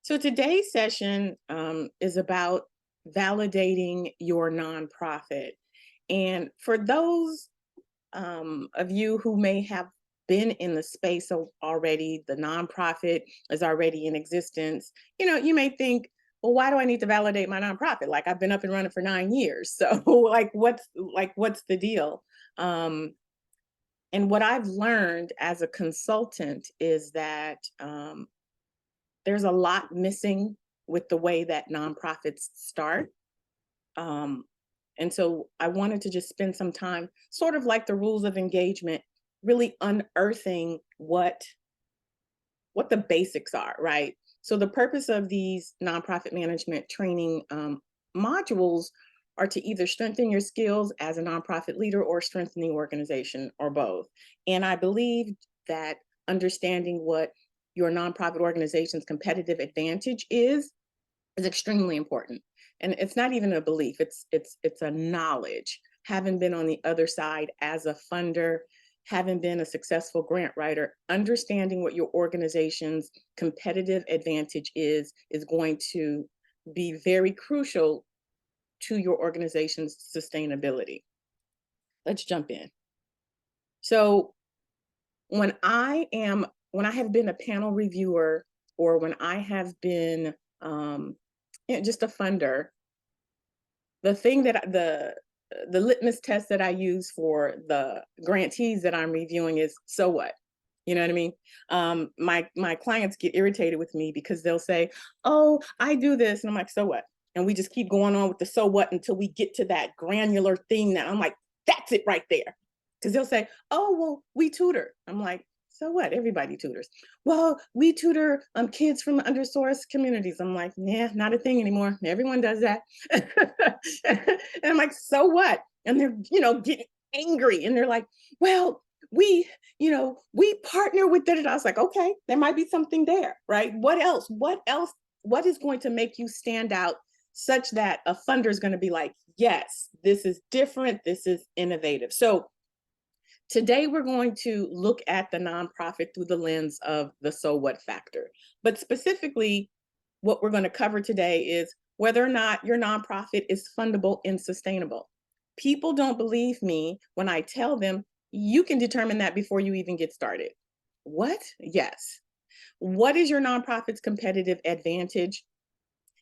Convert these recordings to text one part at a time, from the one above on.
So today's session is about validating your nonprofit. And for those of you who may have been in the space already, the nonprofit is already in existence. You may think, well, why do I need to validate my nonprofit? Like I've been up and running for 9 years. So what's the deal? Um, and what I've learned as a consultant is that there's a lot missing with the way that nonprofits start. Um, and so I wanted to just spend some time, sort of like the rules of engagement, really unearthing what the basics are, right? So the purpose of these nonprofit management training modules are to either strengthen your skills as a nonprofit leader or strengthen the organization or both. And I believe that understanding what your nonprofit organization's competitive advantage is extremely important. And it's not even a belief, it's a knowledge. Having been on the other side as a funder, having been a successful grant writer, understanding what your organization's competitive advantage is going to be very crucial to your organization's sustainability. Let's jump in. So when I have been a panel reviewer, or when I have been just a funder, the thing that the litmus test that I use for the grantees that I'm reviewing is, so what? You know what I mean? My clients get irritated with me because they'll say, "Oh, I do this," and I'm like, "So what?" And we just keep going on with the so what until we get to that granular thing that I'm like, "That's it right there." Because they'll say, "Oh, well, we tutor." I'm like, "So what? Everybody tutors." "Well, we tutor kids from undersourced communities." I'm like, "Yeah, not a thing anymore. Everyone does that." And I'm like, "So what?" And they're, getting angry, and they're like, "Well, we partner with da da da." I was like, okay, there might be something there, right? What else? What else? What is going to make you stand out such that a funder is going to be like, yes, this is different, this is innovative? So today we're going to look at the nonprofit through the lens of the so what factor. But specifically, what we're going to cover today is whether or not your nonprofit is fundable and sustainable. People don't believe me when I tell them you can determine that before you even get started. What? Yes. What is your nonprofit's competitive advantage,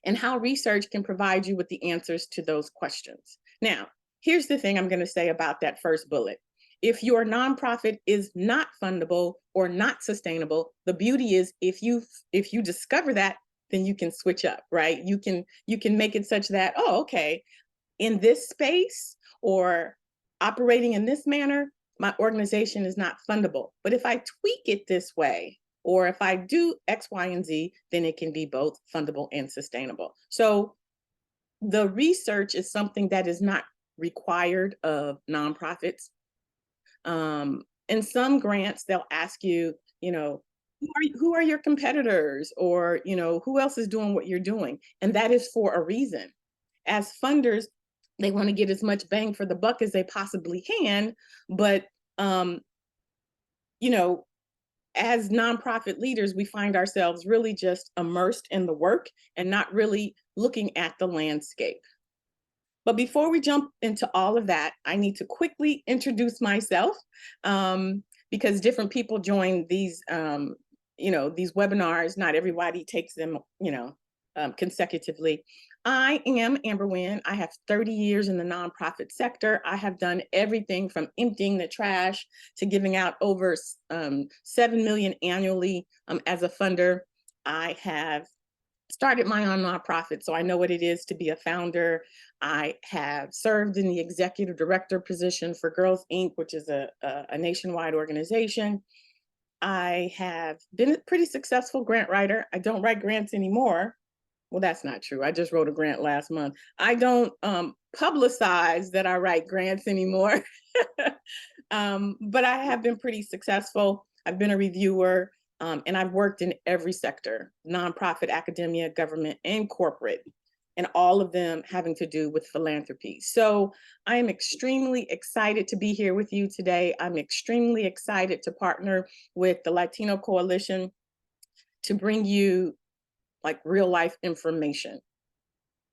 and how research can provide you with the answers to those questions? Now, here's the thing I'm going to say about that first bullet. If your nonprofit is not fundable or not sustainable, the beauty is if you discover that, then you can switch up, right? You can make it such that, oh, okay, in this space or operating in this manner, my organization is not fundable. But if I tweak it this way, or if I do X, Y, and Z, then it can be both fundable and sustainable. So the research is something that is not required of nonprofits. In some grants, they'll ask you, who are your competitors, or who else is doing what you're doing, and that is for a reason. As funders, they want to get as much bang for the buck as they possibly can, but um, you know, as nonprofit leaders, we find ourselves really just immersed in the work and not really looking at the landscape. But before we jump into all of that, I need to quickly introduce myself, because different people join these webinars. Not everybody takes them, consecutively. I am Amber Wynn. I have 30 years in the nonprofit sector. I have done everything from emptying the trash to giving out over 7 million annually as a funder. I have started my own nonprofit, so I know what it is to be a founder. I have served in the executive director position for Girls Inc., which is a nationwide organization. I have been a pretty successful grant writer. I don't write grants anymore. Well, that's not true. I just wrote a grant last month. I don't publicize that I write grants anymore. But I have been pretty successful. I've been a reviewer, and I've worked in every sector: nonprofit, academia, government, and corporate, and all of them having to do with philanthropy. So I am extremely excited to be here with you today. I'm extremely excited to partner with the Latino Coalition to bring you like real life information,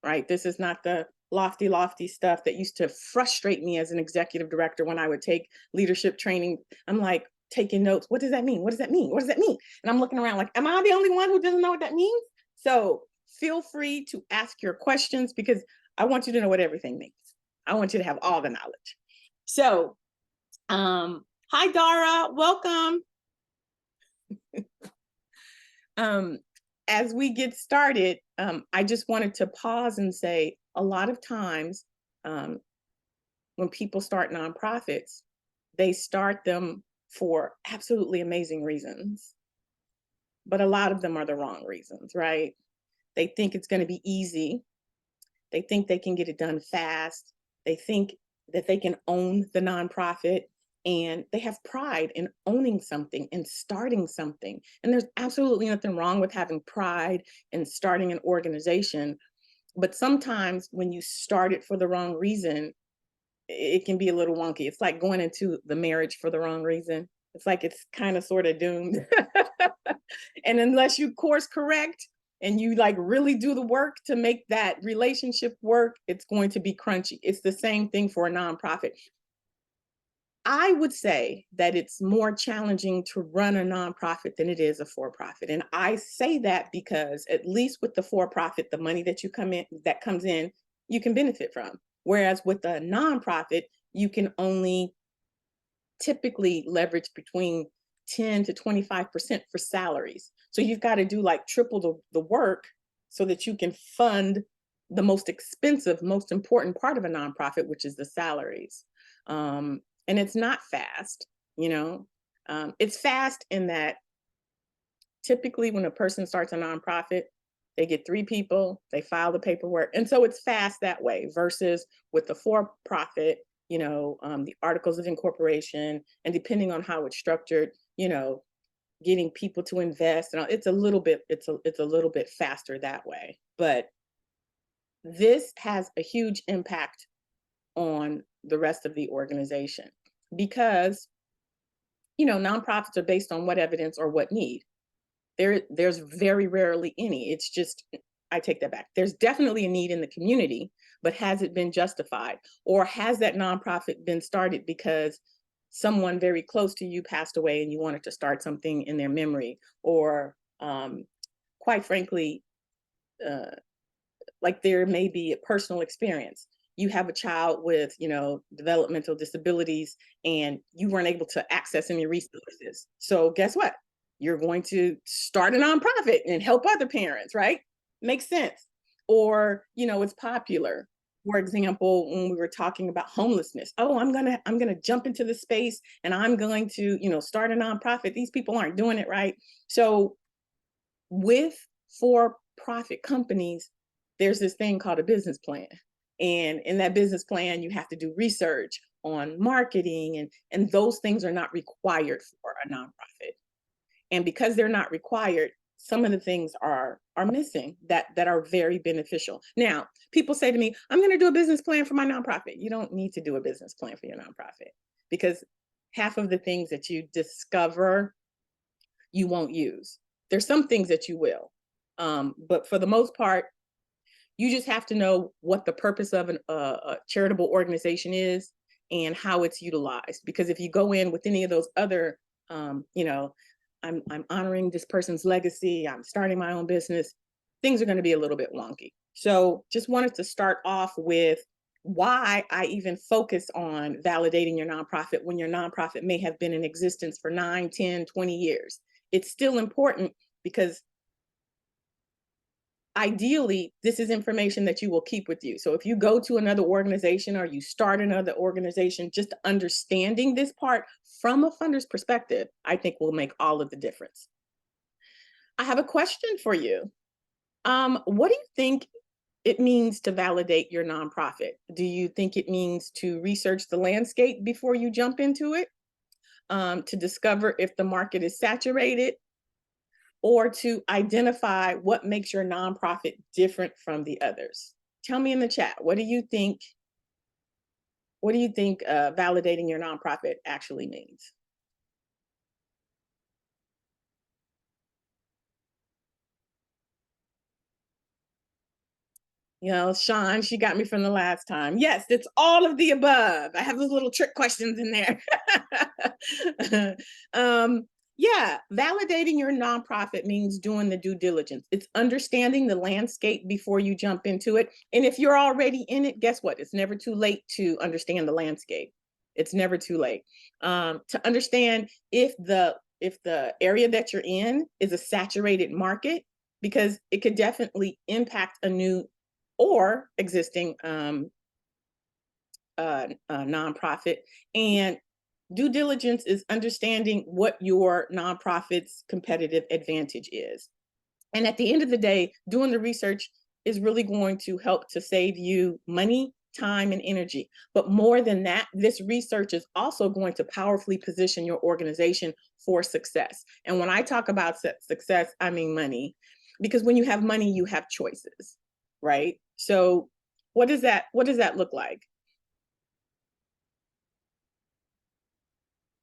right? This is not the lofty stuff that used to frustrate me as an executive director when I would take leadership training. I'm like taking notes. What does that mean? What does that mean? What does that mean? And I'm looking around like, am I the only one who doesn't know what that means? So feel free to ask your questions because I want you to know what everything means. I want you to have all the knowledge. So, hi, Dara, welcome. As we get started, I just wanted to pause and say a lot of times when people start nonprofits, they start them for absolutely amazing reasons, but a lot of them are the wrong reasons, right? They think it's going to be easy. They think they can get it done fast. They think that they can own the nonprofit, and they have pride in owning something and starting something. And there's absolutely nothing wrong with having pride in starting an organization. But sometimes when you start it for the wrong reason, it can be a little wonky. It's like going into the marriage for the wrong reason. It's like it's kind of sort of doomed. And unless you course correct and you like really do the work to make that relationship work, it's going to be crunchy. It's the same thing for a nonprofit. I would say that it's more challenging to run a nonprofit than it is a for-profit. And I say that because at least with the for-profit, the money that comes in, you can benefit from. Whereas with a nonprofit, you can only typically leverage between 10 to 25% for salaries. So you've got to do like triple the work so that you can fund the most expensive, most important part of a nonprofit, which is the salaries. And it's not fast, you know. It's fast in that typically when a person starts a nonprofit, they get 3 people, they file the paperwork. And so it's fast that way versus with the for-profit, you know, the articles of incorporation, and depending on how it's structured, you know, getting people to invest, and it's a little bit faster that way. But this has a huge impact on the rest of the organization because, you know, nonprofits are based on what evidence or what need. There's very rarely any. It's just, I take that back. There's definitely a need in the community, but has it been justified? Or has that nonprofit been started because someone very close to you passed away and you wanted to start something in their memory? Or quite frankly, like there may be a personal experience. You have a child with, you know, developmental disabilities and you weren't able to access any resources. So guess what? You're going to start a nonprofit and help other parents, right? Makes sense. Or, you know, it's popular. For example, when we were talking about homelessness, oh, I'm gonna jump into the space and I'm going to, you know, start a nonprofit. These people aren't doing it right. So with for-profit companies, there's this thing called a business plan. And in that business plan, you have to do research on marketing, and those things are not required for a nonprofit. And because they're not required, some of the things are missing that are very beneficial. Now, people say to me, I'm going to do a business plan for my nonprofit. You don't need to do a business plan for your nonprofit because half of the things that you discover, you won't use. There's some things that you will. But for the most part, you just have to know what the purpose of a charitable organization is and how it's utilized. Because if you go in with any of those other, you know, I'm honoring this person's legacy, I'm starting my own business, things are going to be a little bit wonky. So just wanted to start off with why I even focus on validating your nonprofit when your nonprofit may have been in existence for 9, 10, 20 years. It's still important because ideally, this is information that you will keep with you. So if you go to another organization or you start another organization, just understanding this part from a funder's perspective, I think will make all of the difference. I have a question for you. What do you think it means to validate your nonprofit? Do you think it means to research the landscape before you jump into it? To discover if the market is saturated? Or to identify what makes your nonprofit different from the others? Tell me in the chat, what do you think? What do you think validating your nonprofit actually means? You know, Sean, she got me from the last time. Yes, it's all of the above. I have those little trick questions in there. Yeah, validating your nonprofit means doing the due diligence. It's understanding the landscape before you jump into it. And if you're already in it, guess what? It's never too late to understand the landscape. It's never too late to understand if the area that you're in is a saturated market, because it could definitely impact a new or existing nonprofit. And due diligence is understanding what your nonprofit's competitive advantage is. And at the end of the day, doing the research is really going to help to save you money, time, and energy. But more than that, this research is also going to powerfully position your organization for success. And when I talk about success, I mean money, because when you have money, you have choices, right? So what does that look like?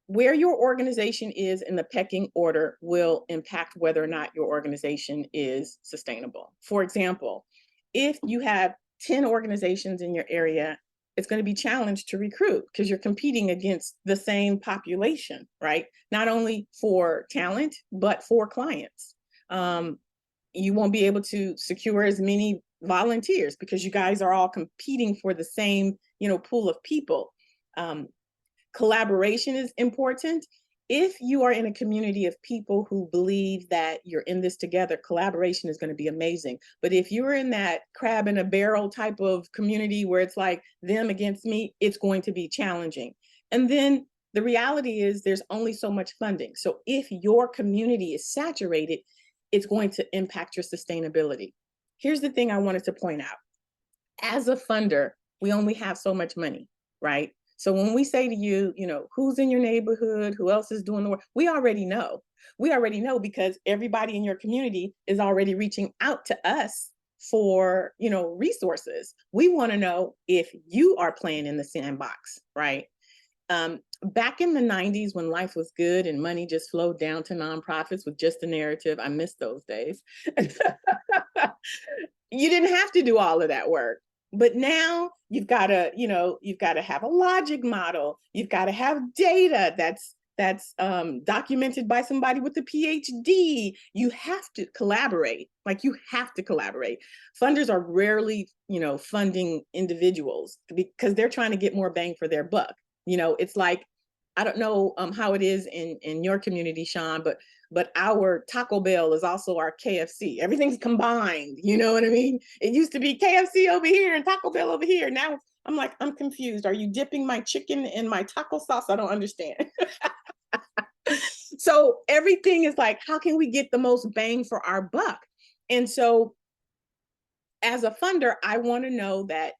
Where your organization is in the pecking order will impact whether or not your organization is sustainable. For example, if you have 10 organizations in your area, it's going to be challenged to recruit because you're competing against the same population, right? Not only for talent, but for clients. You won't be able to secure as many volunteers because you guys are all competing for the same, pool of people. Collaboration is important. If you are in a community of people who believe that you're in this together, collaboration is going to be amazing. But if you're in that crab in a barrel type of community where it's like them against me, it's going to be challenging. And then the reality is there's only so much funding. So if your community is saturated, it's going to impact your sustainability. Here's the thing I wanted to point out. As a funder, we only have so much money, right? So when we say to you, who's in your neighborhood, who else is doing the work, we already know. We already know because everybody in your community is already reaching out to us for, resources. We want to know if you are playing in the sandbox, right? Back in the 90s when life was good and money just flowed down to nonprofits with just a narrative, I miss those days. You didn't have to do all of that work. But now you've got to have a logic model. You've got to have data that's documented by somebody with a PhD. You have to collaborate. Like you have to collaborate. Funders are rarely, funding individuals because they're trying to get more bang for their buck. It's like, I don't know how it is in your community, Sean, but our Taco Bell is also our KFC. Everything's combined. You know what I mean? It used to be KFC over here and Taco Bell over here. Now I'm like, I'm confused. Are you dipping my chicken in my taco sauce? I don't understand. So everything is like, how can we get the most bang for our buck? And so as a funder, I want to know that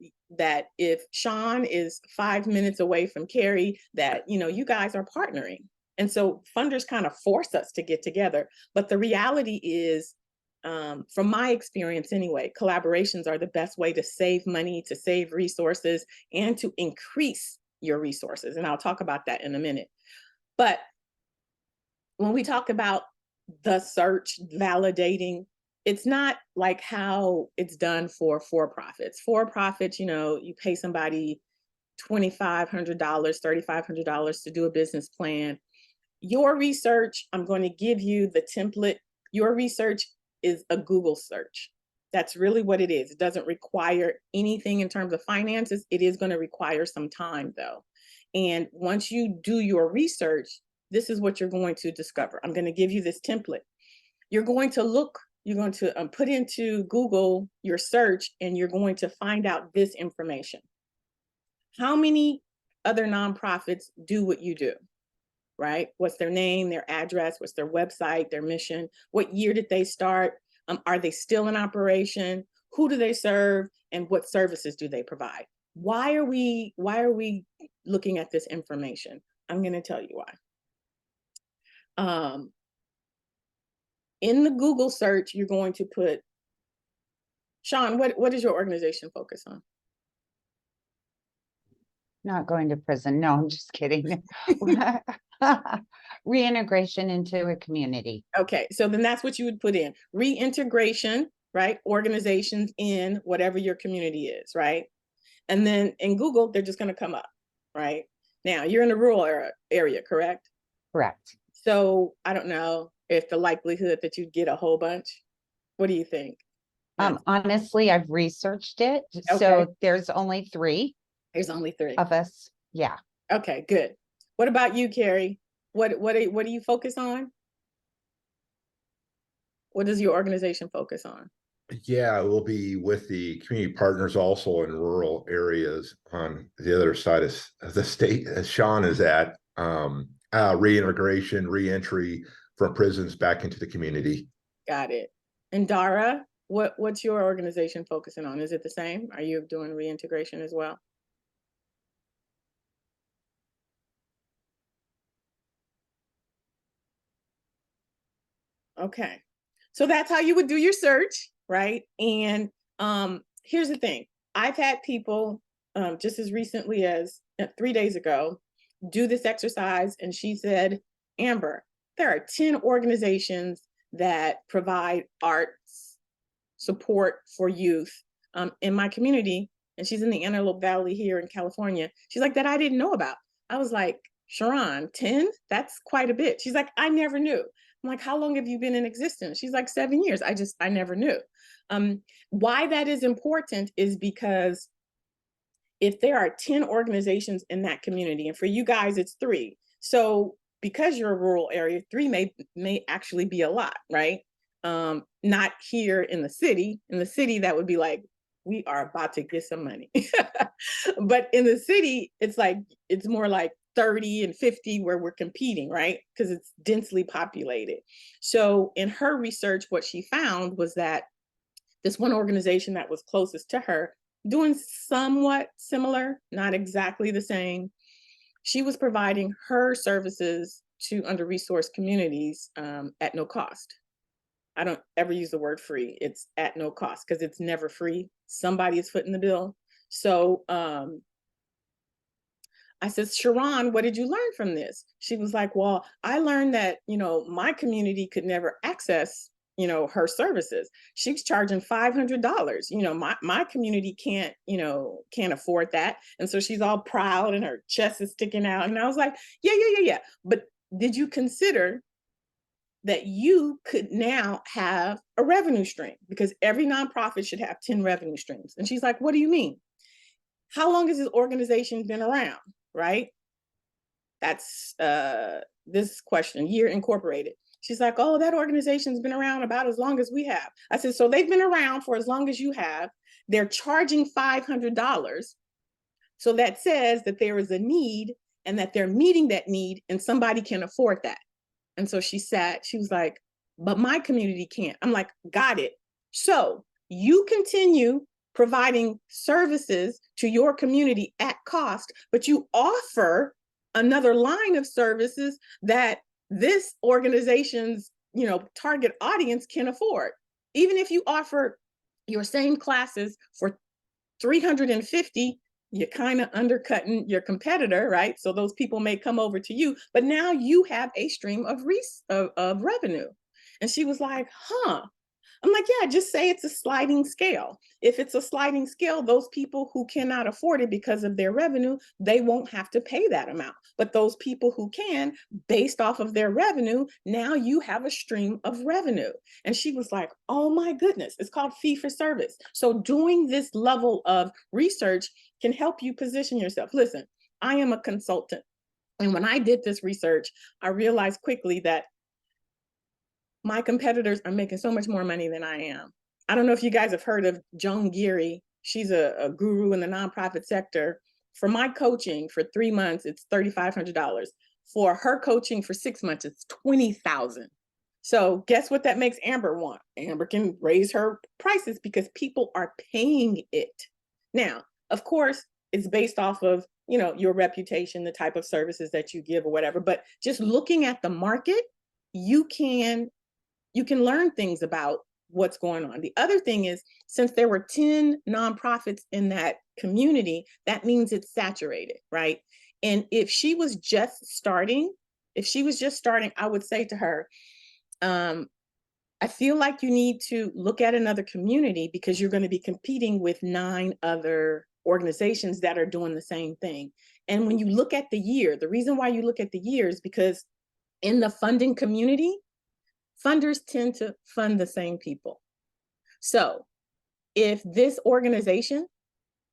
if Sean is 5 minutes away from Carrie, that, you guys are partnering. And so funders kind of force us to get together. But the reality is, from my experience anyway, collaborations are the best way to save money, to save resources, and to increase your resources. And I'll talk about that in a minute. But when we talk about the search validating, it's not like how it's done for profits. For profits, you pay somebody $2,500, $3,500 to do a business plan. Your research, I'm going to give you the template. Your research is a Google search. That's really what it is. It doesn't require anything in terms of finances. It is going to require some time though. And once you do your research, this is what you're going to discover. I'm going to give you this template. You're going to put into Google your search and you're going to find out this information. How many other nonprofits do what you do, right? What's their name, their address, what's their website, their mission? What year did they start? Are they still in operation? Who do they serve? And what services do they provide? Why are we looking at this information? I'm going to tell you why. In the Google search, you're going to put, Sean, what does your organization focus on? Not going to prison. No, I'm just kidding. Reintegration into a community. Okay, so then that's what you would put in. Reintegration right? Organizations in whatever your community is, right? And then in Google, they're just going to come up, right? Now, you're in a rural area, correct? Correct. So I don't know if the likelihood that you'd get a whole bunch. What do you think? Honestly, I've researched it. Okay. So there's only 3 There's only 3 of us. Yeah. Okay, good. What about you, Carrie? What do you focus on? What does your organization focus on? Yeah, it will be with the community partners also in rural areas on the other side of the state, as Sean is at, reintegration, reentry from prisons back into the community. Got it. And Dara, what's your organization focusing on? Is it the same? Are you doing reintegration as well? Okay. So that's how you would do your search, right? And here's the thing. I've had people just as recently as 3 days ago do this exercise, and she said, Amber, there are 10 organizations that provide arts support for youth in my community. And she's in the Antelope Valley here in California. She's like, that I didn't know about. I was like, Sharon, 10? That's quite a bit. She's like, I never knew. I'm like, how long have you been in existence? She's like, 7 years. I never knew. Why that is important is because if there are 10 organizations in that community, and for you guys, it's 3. So because you're a rural area, 3 may actually be a lot, right? Not here in the city. In the city, that would be like, we are about to get some money. But in the city, it's more like 30 and 50 where we're competing, right? Because it's densely populated. So in her research, what she found was that this one organization that was closest to her, doing somewhat similar, not exactly the same, she was providing her services to under-resourced communities at no cost. I don't ever use the word free. It's at no cost because it's never free. Somebody is footing the bill. So I said, Sharon, what did you learn from this? She was like, well, I learned that, my community could never access, her services. She was charging $500. My community can't afford that. And so she's all proud and her chest is sticking out. And I was like, yeah. But did you consider that you could now have a revenue stream? Because every nonprofit should have 10 revenue streams. And she's like, what do you mean? How long has this organization been around? Right? That's this question, Year Incorporated. She's like, oh, that organization's been around about as long as we have. I said, so they've been around for as long as you have. They're charging $500. So that says that there is a need and that they're meeting that need and somebody can afford that. And so she was like, but my community can't. I'm like, got it. So you continue providing services to your community at cost, but you offer another line of services that this organization's, target audience can afford. Even if you offer your same classes for $350, you're kind of undercutting your competitor, right? So those people may come over to you, but now you have a stream of revenue. And she was like, huh. I'm like, yeah, just say it's a sliding scale. If it's a sliding scale, those people who cannot afford it because of their revenue, they won't have to pay that amount. But those people who can, based off of their revenue, now you have a stream of revenue. And she was like, oh my goodness, it's called fee for service. So doing this level of research can help you position yourself. Listen, I am a consultant. And when I did this research, I realized quickly that my competitors are making so much more money than I am. I don't know if you guys have heard of Joan Geary. She's a guru in the nonprofit sector. For my coaching for 3 months, it's $3,500. For her coaching for 6 months, it's $20,000. So guess what that makes Amber want? Amber can raise her prices because people are paying it. Now, of course, it's based off of, your reputation, the type of services that you give or whatever. But just looking at the market, you can learn things about what's going on. The other thing is, since there were 10 nonprofits in that community, that means it's saturated, right? And if she was just starting, I would say to her, I feel like you need to look at another community because you're going to be competing with 9 other organizations that are doing the same thing. And when you look at the year, the reason why you look at the year is because in the funding community, funders tend to fund the same people. So if this organization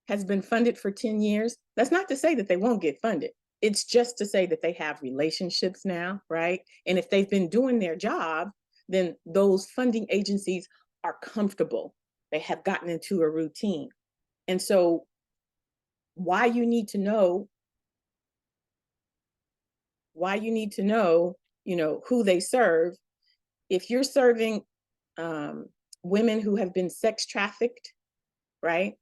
has been funded for 10 years, that's not to say that they won't get funded. It's just to say that they have relationships now, right? And if they've been doing their job, then those funding agencies are comfortable. They have gotten into a routine. And so why you need to know, who they serve. If you're serving women who have been sex trafficked, right?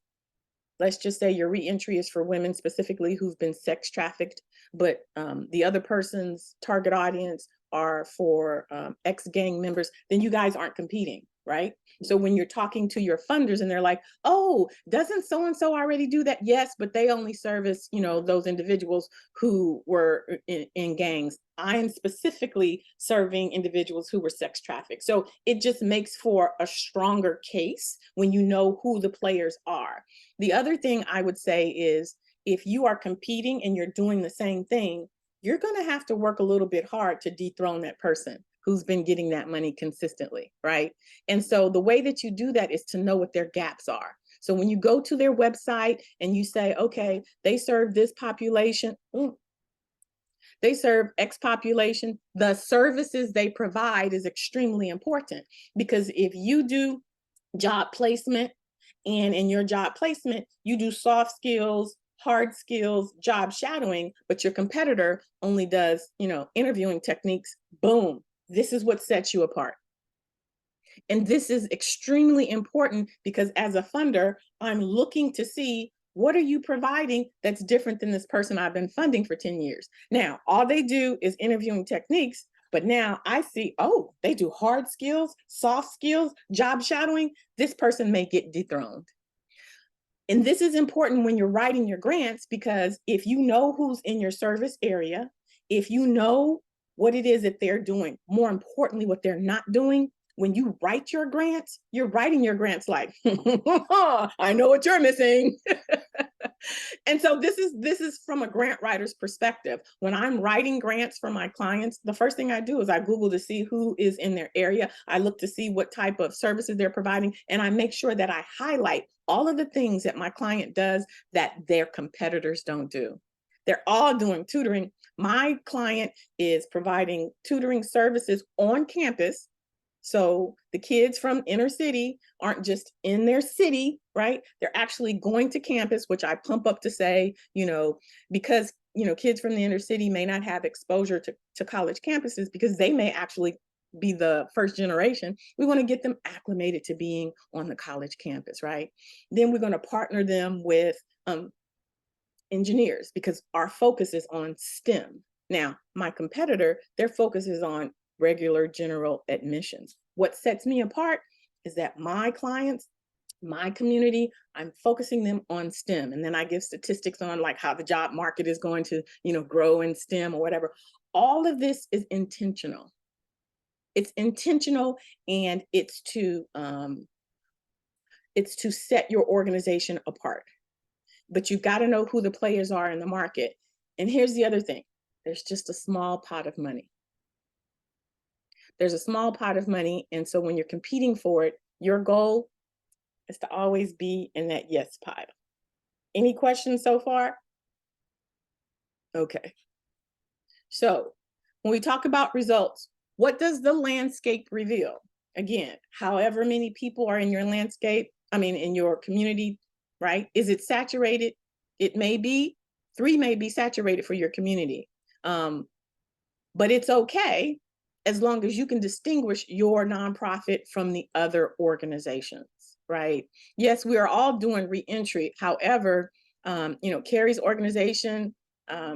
Let's just say your reentry is for women specifically who've been sex trafficked, but the other person's target audience are for ex-gang members, then you guys aren't competing, right? So when you're talking to your funders and they're like, oh, doesn't so-and-so already do that? Yes, but they only service, those individuals who were in gangs. I am specifically serving individuals who were sex trafficked. So it just makes for a stronger case when you know who the players are. The other thing I would say is if you are competing and you're doing the same thing, you're going to have to work a little bit hard to dethrone that person who's been getting that money consistently, right? And so the way that you do that is to know what their gaps are. So when you go to their website and you say, okay, they serve this population, they serve X population, the services they provide is extremely important, because if you do job placement, and in your job placement, you do soft skills, hard skills, job shadowing, but your competitor only does, interviewing techniques, boom, this is what sets you apart. And this is extremely important because as a funder, I'm looking to see, what are you providing that's different than this person I've been funding for 10 years? Now, all they do is interviewing techniques, but now I see, oh, they do hard skills, soft skills, job shadowing. This person may get dethroned. And this is important when you're writing your grants, because if you know who's in your service area, if you know what it is that they're doing, more importantly, what they're not doing, when you write your grants, you're writing your grants like, I know what you're missing. And so this is from a grant writer's perspective. When I'm writing grants for my clients, the first thing I do is I Google to see who is in their area. I look to see what type of services they're providing, and I make sure that I highlight all of the things that my client does that their competitors don't do. They're all doing tutoring. My client is providing tutoring services on campus. So the kids from inner city aren't just in their city, right? They're actually going to campus, which I pump up to say, because, kids from the inner city may not have exposure to college campuses because they may actually be the first generation. We want to get them acclimated to being on the college campus, right? Then we're going to partner them with engineers because our focus is on STEM. Now, my competitor, their focus is on regular general admissions. What sets me apart is that my clients, my community, I'm focusing them on STEM. And then I give statistics on like how the job market is going to, grow in STEM or whatever. All of this is intentional. It's intentional, and it's to set your organization apart. But you've got to know who the players are in the market. And here's the other thing. There's just a small pot of money. There's a small pot of money. And so when you're competing for it, your goal is to always be in that yes pile. Any questions so far? Okay. So when we talk about results, what does the landscape reveal? Again, however many people are in your landscape, in your community, right? Is it saturated? It may be. 3 may be saturated for your community. But it's okay as long as you can distinguish your nonprofit from the other organizations, right? Yes, we are all doing reentry. However, Carrie's organization,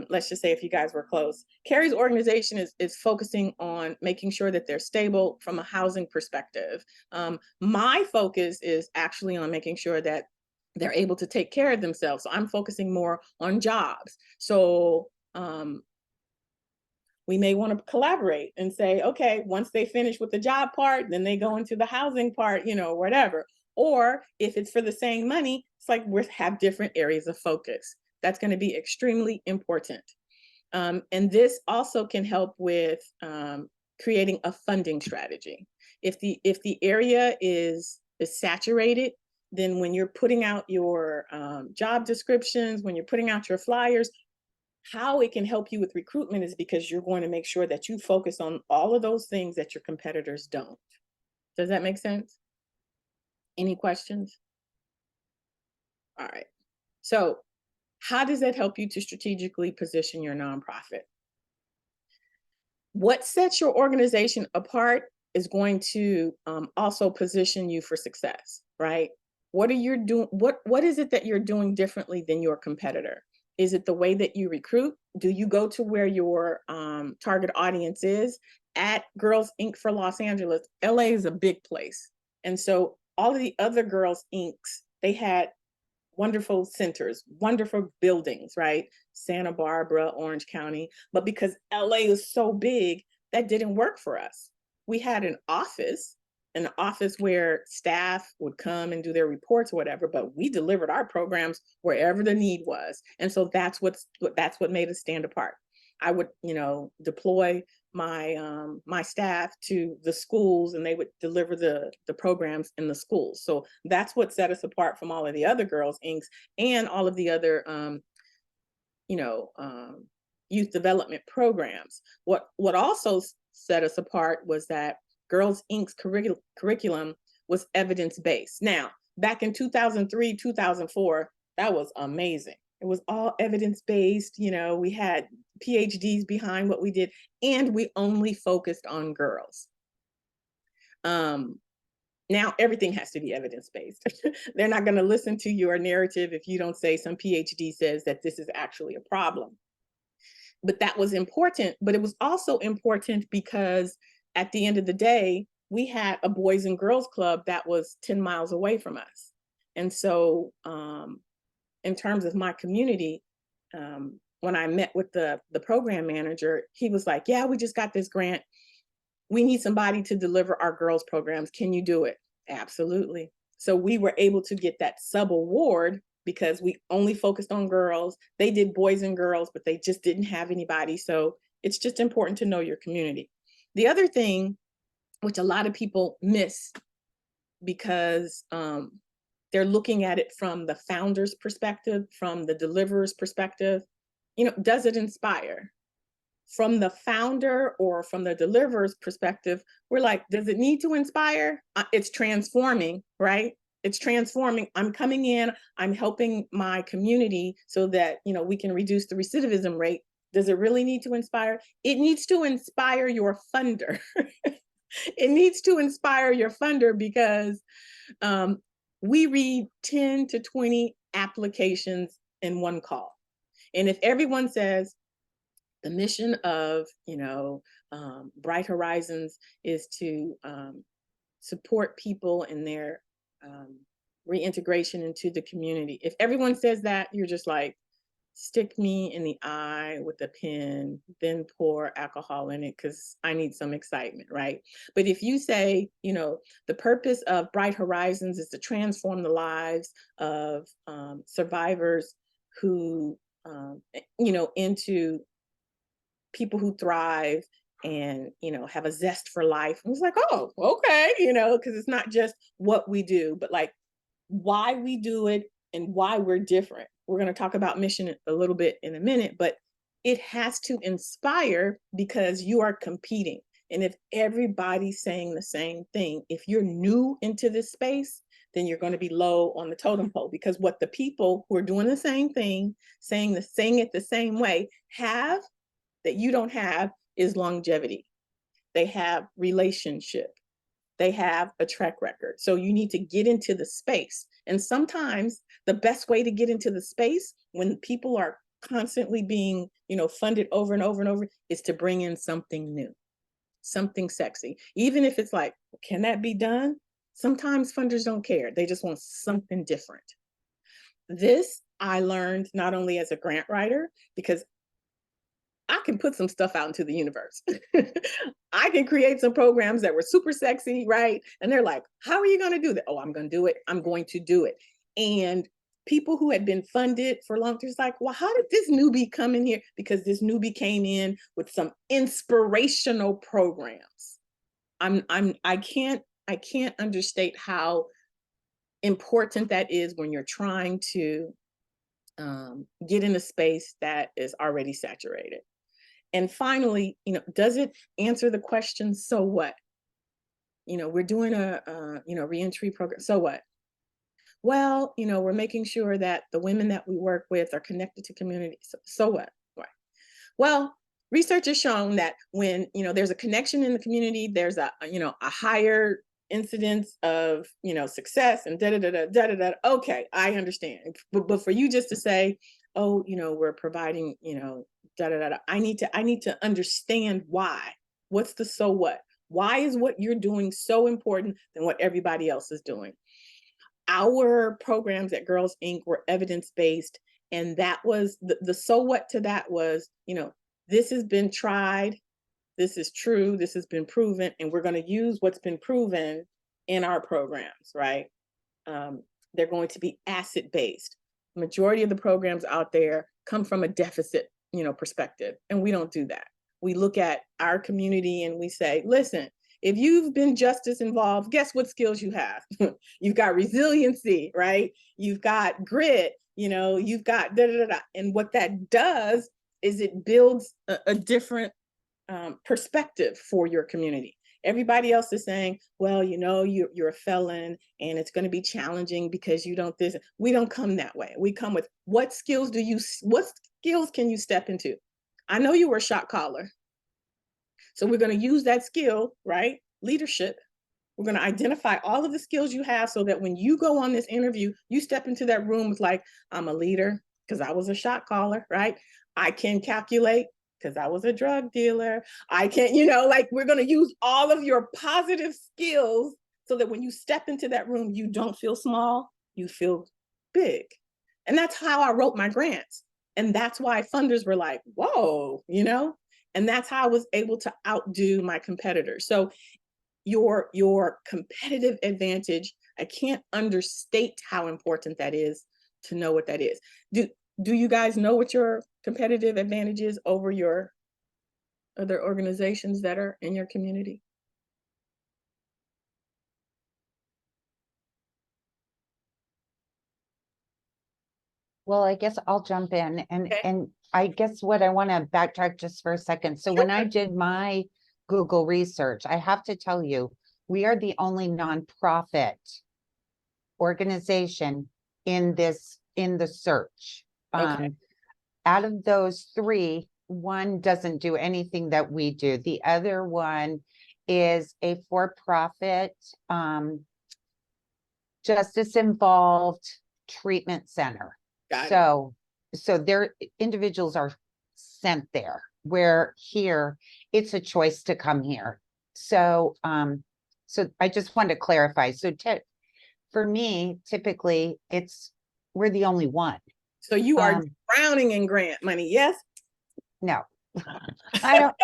let's just say if you guys were close, Carrie's organization is focusing on making sure that they're stable from a housing perspective. My focus is actually on making sure that they're able to take care of themselves. So I'm focusing more on jobs. So we may want to collaborate and say, okay, once they finish with the job part, then they go into the housing part, whatever. Or if it's for the same money, it's like we have different areas of focus. That's going to be extremely important. And this also can help with creating a funding strategy. If the area is saturated, then when you're putting out your job descriptions, when you're putting out your flyers, how it can help you with recruitment is because you're going to make sure that you focus on all of those things that your competitors don't. Does that make sense? Any questions? All right. So how does that help you to strategically position your nonprofit? What sets your organization apart is going to also position you for success, right? What are you doing? What is it that you're doing differently than your competitor? Is it the way that you recruit? Do you go to where your target audience is? At Girls Inc. for Los Angeles, LA is a big place. And so all of the other Girls Inc.'s, they had wonderful centers, wonderful buildings, right? Santa Barbara, Orange County. But because LA is so big, that didn't work for us. We had an office where staff would come and do their reports or whatever, but we delivered our programs wherever the need was. And so that's what made us stand apart. I would, deploy my staff to the schools, and they would deliver the programs in the schools. So that's what set us apart from all of the other Girls Inc. and all of the other youth development programs. What also set us apart was that Girls Inc.'s curriculum was evidence-based. Now, back in 2003, 2004, that was amazing. It was all evidence-based. We had PhDs behind what we did, and we only focused on girls. Now everything has to be evidence-based. They're not going to listen to your narrative if you don't say some PhD says that this is actually a problem. But that was important. But it was also important because at the end of the day, we had a Boys and Girls Club that was 10 miles away from us. And so in terms of my community, when I met with the program manager, he was like, yeah, we just got this grant. We need somebody to deliver our girls programs. Can you do it? Absolutely. So we were able to get that sub award because we only focused on girls. They did boys and girls, but they just didn't have anybody. So it's just important to know your community. The other thing, which a lot of people miss because they're looking at it from the founder's perspective, from the deliverer's perspective, does it inspire? From the founder or from the deliverer's perspective, we're like, does it need to inspire? It's transforming, right? It's transforming. I'm coming in, I'm helping my community so that, we can reduce the recidivism rate. Does it really need to inspire? It needs to inspire your funder. It needs to inspire your funder because we read 10 to 20 applications in one call. And if everyone says, the mission of, Bright Horizons is to support people in their reintegration into the community. If everyone says that, you're just like, stick me in the eye with a pen, then pour alcohol in it because I need some excitement, right? But if you say, the purpose of Bright Horizons is to transform the lives of survivors who, into people who thrive and, have a zest for life. And it's like, oh, okay, because it's not just what we do, but like why we do it and why we're different. We're going to talk about mission a little bit in a minute, but it has to inspire because you are competing. And if everybody's saying the same thing, if you're new into this space, then you're going to be low on the totem pole because what the people who are doing the same thing, saying it the same way have that you don't have is longevity. They have relationship. They have a track record. So you need to get into the space. And sometimes the best way to get into the space when people are constantly being, funded over and over and over is to bring in something new, something sexy. Even if it's like, can that be done? Sometimes funders don't care. They just want something different. This I learned not only as a grant writer, because I can put some stuff out into the universe. I can create some programs that were super sexy, right? And they're like, how are you going to do that? Oh, I'm going to do it. I'm going to do it. And people who had been funded for long term, like, well, how did this newbie come in here? Because this newbie came in with some inspirational programs. I can't understate how important that is when you're trying to get in a space that is already saturated. And finally, does it answer the question, so what? We're doing a reentry program. So what? Well, we're making sure that the women that we work with are connected to communities. So what? Right. Well, research has shown that when, there's a connection in the community, there's a higher incidence of, success and da da da da da da. Okay, I understand. But for you just to say, oh, we're providing, da da da. I need to understand why. What's the so what? Why is what you're doing so important than what everybody else is doing? Our programs at Girls Inc. were evidence-based, and that was the so what to that was, this has been tried, this is true, this has been proven, and we're going to use what's been proven in our programs, right? They're going to be asset-based. Majority of the programs out there come from a deficit, perspective, and we don't do that. We look at our community and we say, listen, if you've been justice involved, guess what skills you have? You've got resiliency, right? You've got grit, you've got da da da da. And what that does is it builds a different perspective for your community. Everybody else is saying, well, you're a felon and it's going to be challenging because you don't this. We don't come that way. We come with what skills can you step into? I know you were a shot caller. So we're going to use that skill, right? Leadership. We're going to identify all of the skills you have so that when you go on this interview, you step into that room with like, I'm a leader because I was a shot caller, right? I can calculate because I was a drug dealer. I can, we're going to use all of your positive skills so that when you step into that room, you don't feel small, you feel big. And that's how I wrote my grants. And that's why funders were like, whoa, and that's how I was able to outdo my competitors. So your competitive advantage, I can't understate how important that is to know what that is. Do you guys know what your competitive advantage is over your other organizations that are in your community? Well, I guess I'll jump in Okay. and I guess what I want to backtrack just for a second. So when I did my Google research, I have to tell you, we are the only nonprofit organization in the search. Okay. Out of those three, one doesn't do anything that we do. The other one is a for-profit, justice involved treatment center. Got it. So their individuals are sent there, where here it's a choice to come here. So I just wanted to clarify. So for me, typically we're the only one. So you are drowning in grant money, yes? No, I don't.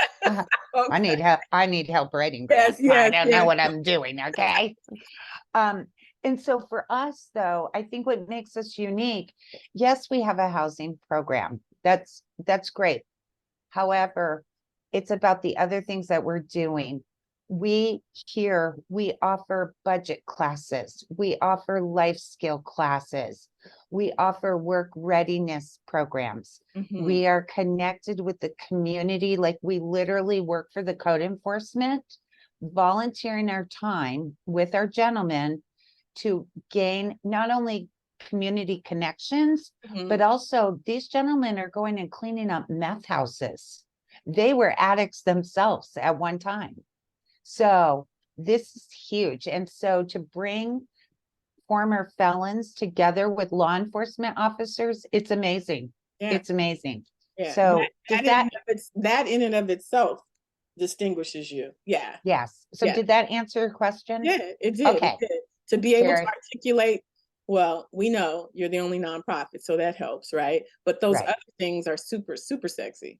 Okay. I need help writing grants. Yes, I don't know what I'm doing. Okay. And so for us, though, I think what makes us unique, yes, we have a housing program. That's great. However, it's about the other things that we're doing. We offer budget classes. We offer life skill classes. We offer work readiness programs. Mhm. We are connected with the community. Like we literally work for the code enforcement, volunteering our time with our gentlemen to gain not only community connections, Mhm. but also these gentlemen are going and cleaning up meth houses. They were addicts themselves at one time. So this is huge. And so to bring former felons together with law enforcement officers, it's amazing. Yeah. It's amazing. Yeah. So that in and of itself distinguishes you. Yeah. yes. So Yeah. did that answer your question? Yeah, it did. Okay. It did. To be able Very- to articulate, well, we know you're the only nonprofit, so that helps, right? But those Right. other things are super, super sexy.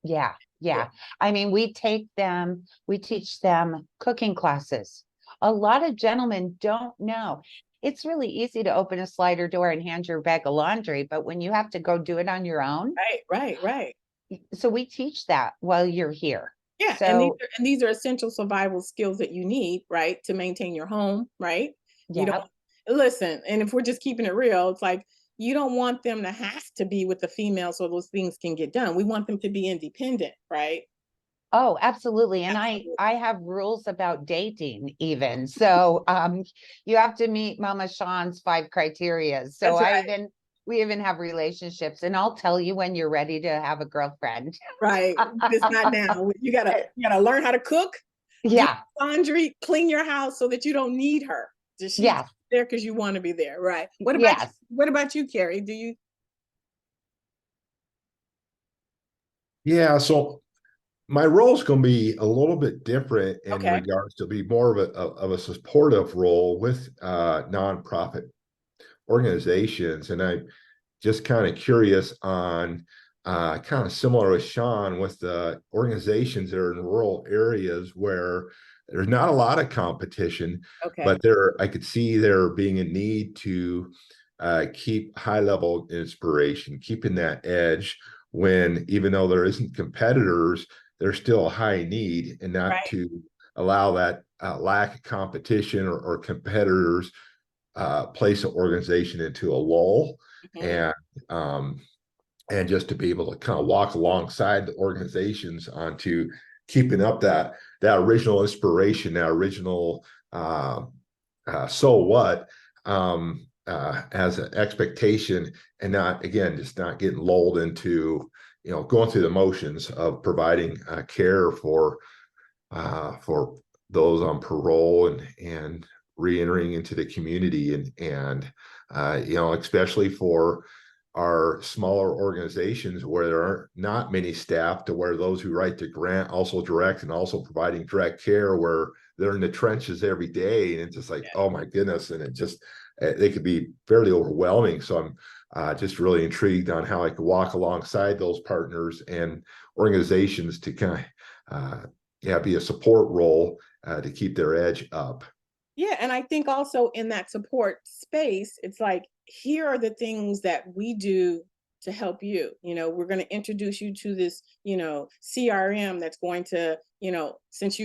Yeah, yeah. I mean, we teach them cooking classes. A lot of gentlemen don't know. It's really easy to open a slider door and hand your bag of laundry, but when you have to go do it on your own, Right. so we teach that while you're here. Yeah, So, and these are essential survival skills that you need, right, to maintain your home, right? You yeah. don't listen, and if we're just keeping it real, it's like you don't want them to have to be with the female so those things can get done. We want them to be independent, right? Oh, absolutely. And Absolutely. I have rules about dating even. So you have to meet Mama Sean's 5 criteria. So That's right. we even have relationships, and I'll tell you when you're ready to have a girlfriend. Right. It's not now. You gotta learn how to cook, do Yeah. laundry, clean your house so that you don't need her. Just she's Yes. there because you want to be there, right? Yes. What about you, Carrie? Do you Yeah, so my role is going to be a little bit different in okay? regards to be more of a supportive role with nonprofit organizations, and I'm just kind of curious on kind of similar with Sean with the organizations that are in rural areas where there's not a lot of competition, Okay. but there I could see there being a need to keep high level inspiration, keeping that edge when even though there isn't competitors, there's still a high need, and not Right. to allow that lack of competition or competitors place an organization into a lull, Mhm. and um, and just to be able to kind of walk alongside the organizations onto keeping up that original inspiration, that original so what as an expectation, and not again just not getting lulled into going through the motions of providing care for those on parole and reentering into the community, and especially for our smaller organizations where there are not many staff, to where those who write the grant also direct, and also providing direct care where they're in the trenches every day, and it's just like, oh my goodness, and it just they could be fairly overwhelming. So I'm just really intrigued on how I could walk alongside those partners and organizations to kind of be a support role to keep their edge up. Yeah, and I think also in that support space, it's like, here are the things that we do to help you. We're going to introduce you to this, CRM that's going to, since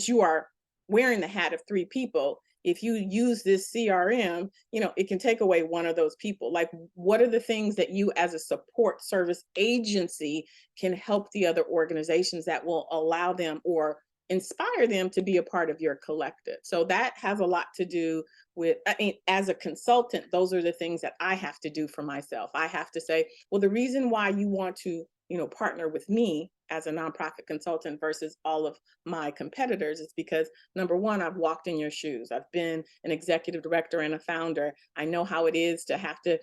you are wearing the hat of three people, if you use this CRM, it can take away one of those people. Like, what are the things that you as a support service agency can help the other organizations that will allow them or inspire them to be a part of your collective. So that has a lot to do with, I mean, as a consultant, those are the things that I have to do for myself. I have to say, well, the reason why you want to, partner with me as a nonprofit consultant versus all of my competitors is because, number one, I've walked in your shoes. I've been an executive director and a founder. I know how it is to have to,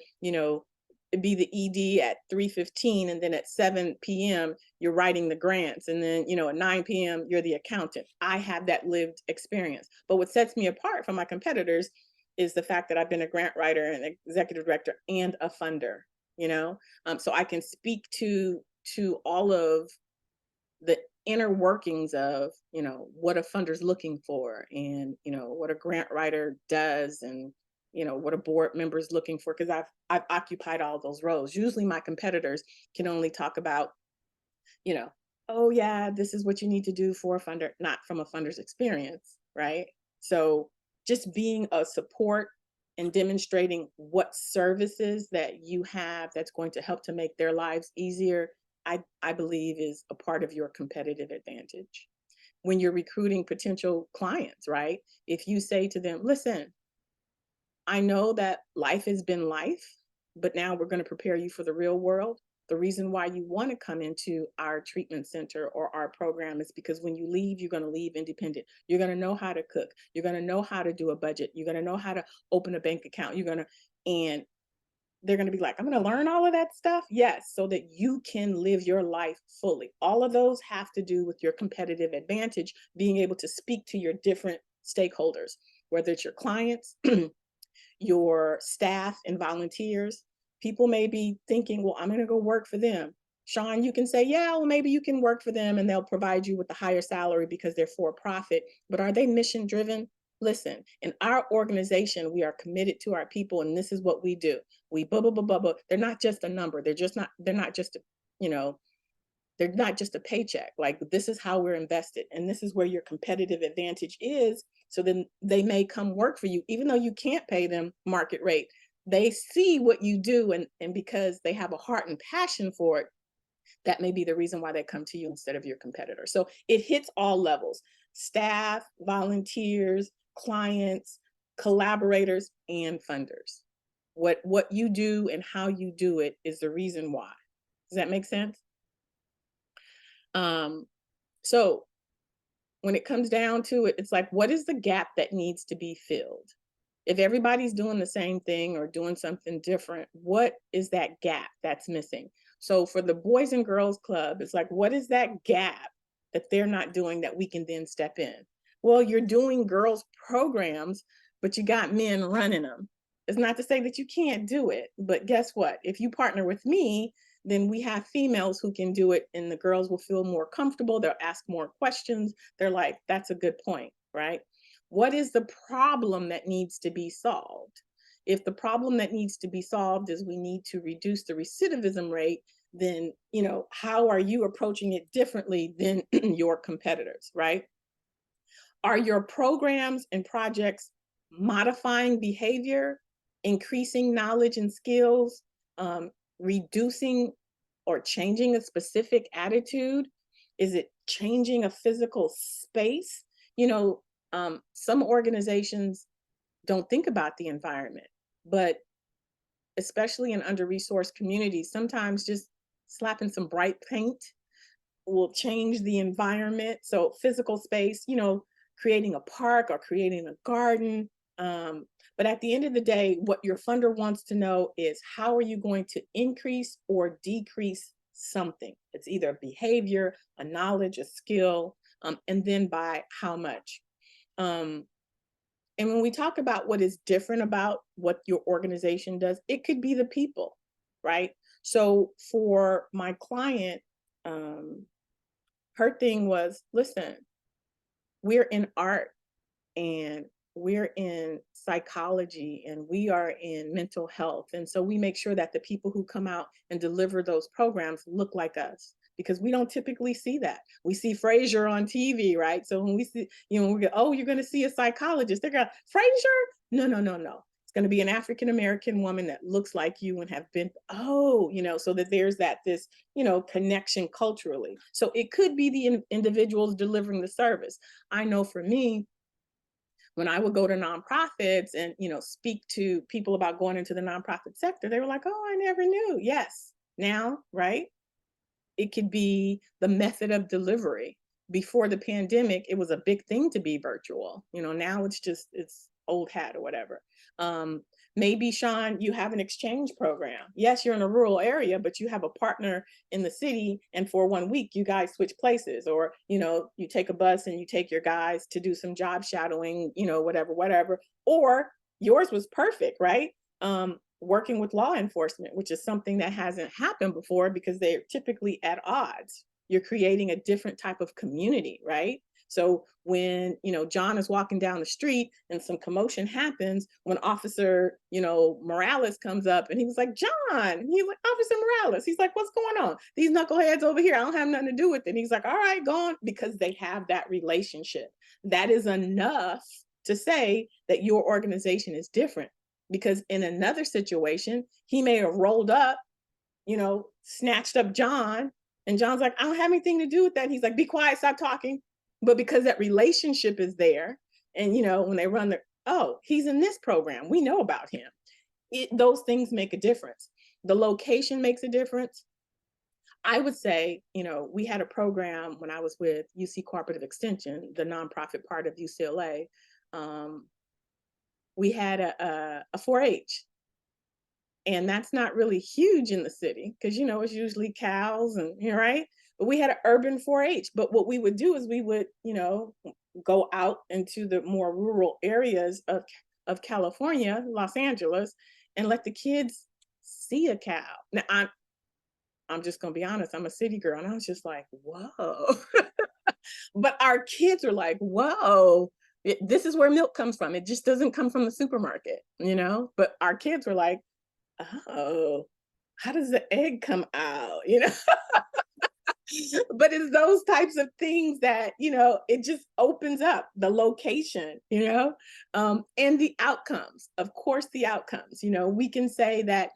be the ED at 3:15, and then at 7 p.m. you're writing the grants, and then at 9 p.m. you're the accountant. I have that lived experience. But what sets me apart from my competitors is the fact that I've been a grant writer and executive director and a funder. So I can speak to all of the inner workings of what a funder's looking for, and what a grant writer does, and what a board member is looking for, because I've occupied all those roles. Usually my competitors can only talk about, you know oh yeah, this is what you need to do for a funder, not from a funder's experience, right? So just being a support and demonstrating what services that you have that's going to help to make their lives easier, I believe is a part of your competitive advantage when you're recruiting potential clients, right? If you say to them, listen, I know that life has been life, but now we're going to prepare you for the real world. The reason why you want to come into our treatment center or our program is because when you leave, you're going to leave independent. You're going to know how to cook. You're going to know how to do a budget. You're going to know how to open a bank account. And they're going to be like, I'm going to learn all of that stuff. Yes, so that you can live your life fully. All of those have to do with your competitive advantage, being able to speak to your different stakeholders, whether it's your clients, your staff and volunteers. People may be thinking, well, I'm going to go work for them. Sean, you can say, yeah, well, maybe you can work for them and they'll provide you with a higher salary because they're for profit, but are they mission driven? Listen, in our organization, we are committed to our people, and this is what we do. We blah, blah, blah, blah, blah. They're not just a number. They're not just, you know, they're not just a paycheck. Like, this is how we're invested, and this is where your competitive advantage is. So then they may come work for you, even though you can't pay them market rate. They see what you do, and because they have a heart and passion for it, that may be the reason why they come to you instead of your competitor. So it hits all levels: staff, volunteers, clients, collaborators, and funders. What you do and how you do it is the reason why. Does that make sense? So when it comes down to it, it's like, what is the gap that needs to be filled? If everybody's doing the same thing or doing something different, what is that gap that's missing? So for the Boys and Girls Club, it's like, what is that gap that they're not doing that we can then step in? Well, you're doing girls programs, but you got men running them. It's not to say that you can't do it, but guess what? If you partner with me, then we have females who can do it, and the girls will feel more comfortable. They'll ask more questions. They're like, that's a good point, right? What is the problem that needs to be solved? If the problem that needs to be solved is we need to reduce the recidivism rate, then, you know, how are you approaching it differently than your competitors, right? Are your programs and projects modifying behavior, increasing knowledge and skills, reducing or changing a specific attitude? Is it changing a physical space? You know, some organizations don't think about the environment, but especially in under-resourced communities, sometimes just slapping some bright paint will change the environment. So physical space, you know, creating a park or creating a garden. But at the end of the day, what your funder wants to know is, how are you going to increase or decrease something? It's either a behavior, a knowledge, a skill, and then by how much. And when we talk about what is different about what your organization does, it could be the people, right? So for my client, her thing was, listen, we're in art and we're in psychology and we are in mental health. And so we make sure that the people who come out and deliver those programs look like us, because we don't typically see that. We see Frasier on TV, right? So when we see, you know, we go, oh, you're going to see a psychologist. They're going, Frasier? No, no, no, no. It's going to be an African-American woman that looks like you and have been, oh, you know, so that there's this, you know, connection culturally. So it could be the individuals delivering the service. I know for me, when I would go to nonprofits and, you know, speak to people about going into the nonprofit sector, they were like, oh, I never knew. Yes. Now, right? It could be the method of delivery. Before the pandemic, it was a big thing to be virtual. You know, now it's old hat or whatever. Maybe, Sean, you have an exchange program. Yes, you're in a rural area, but you have a partner in the city, and for 1 week you guys switch places, or, you know, you take a bus and you take your guys to do some job shadowing, you know, whatever. Or yours was perfect, right? Working with law enforcement, which is something that hasn't happened before because they're typically at odds. You're creating a different type of community, right? So when, you know, John is walking down the street and some commotion happens, when Officer, you know, Morales comes up and he was like, John, he's like, Officer Morales, he's like, what's going on? These knuckleheads over here, I don't have nothing to do with it. And he's like, all right, go on, because they have that relationship. That is enough to say that your organization is different. Because in another situation, he may have rolled up, you know, snatched up John, and John's like, I don't have anything to do with that. And he's like, be quiet, stop talking. But because that relationship is there, and, you know, when they run oh, he's in this program, we know about him. Those things make a difference. The location makes a difference. I would say, you know, we had a program when I was with UC Cooperative Extension, the nonprofit part of UCLA. We had a 4-H, and that's not really huge in the city because, you know, it's usually cows and, you know, right? But we had an urban 4-H. But what we would do is we would, you know, go out into the more rural areas of California, Los Angeles, and let the kids see a cow. Now, I'm just gonna be honest, I'm a city girl, and I was just like, whoa. But our kids are like, whoa, this is where milk comes from. It just doesn't come from the supermarket, you know? But our kids were like, oh, how does the egg come out? You know? But it's those types of things that, you know, it just opens up the location, you know, and the outcomes. Of course, the outcomes, you know, we can say that,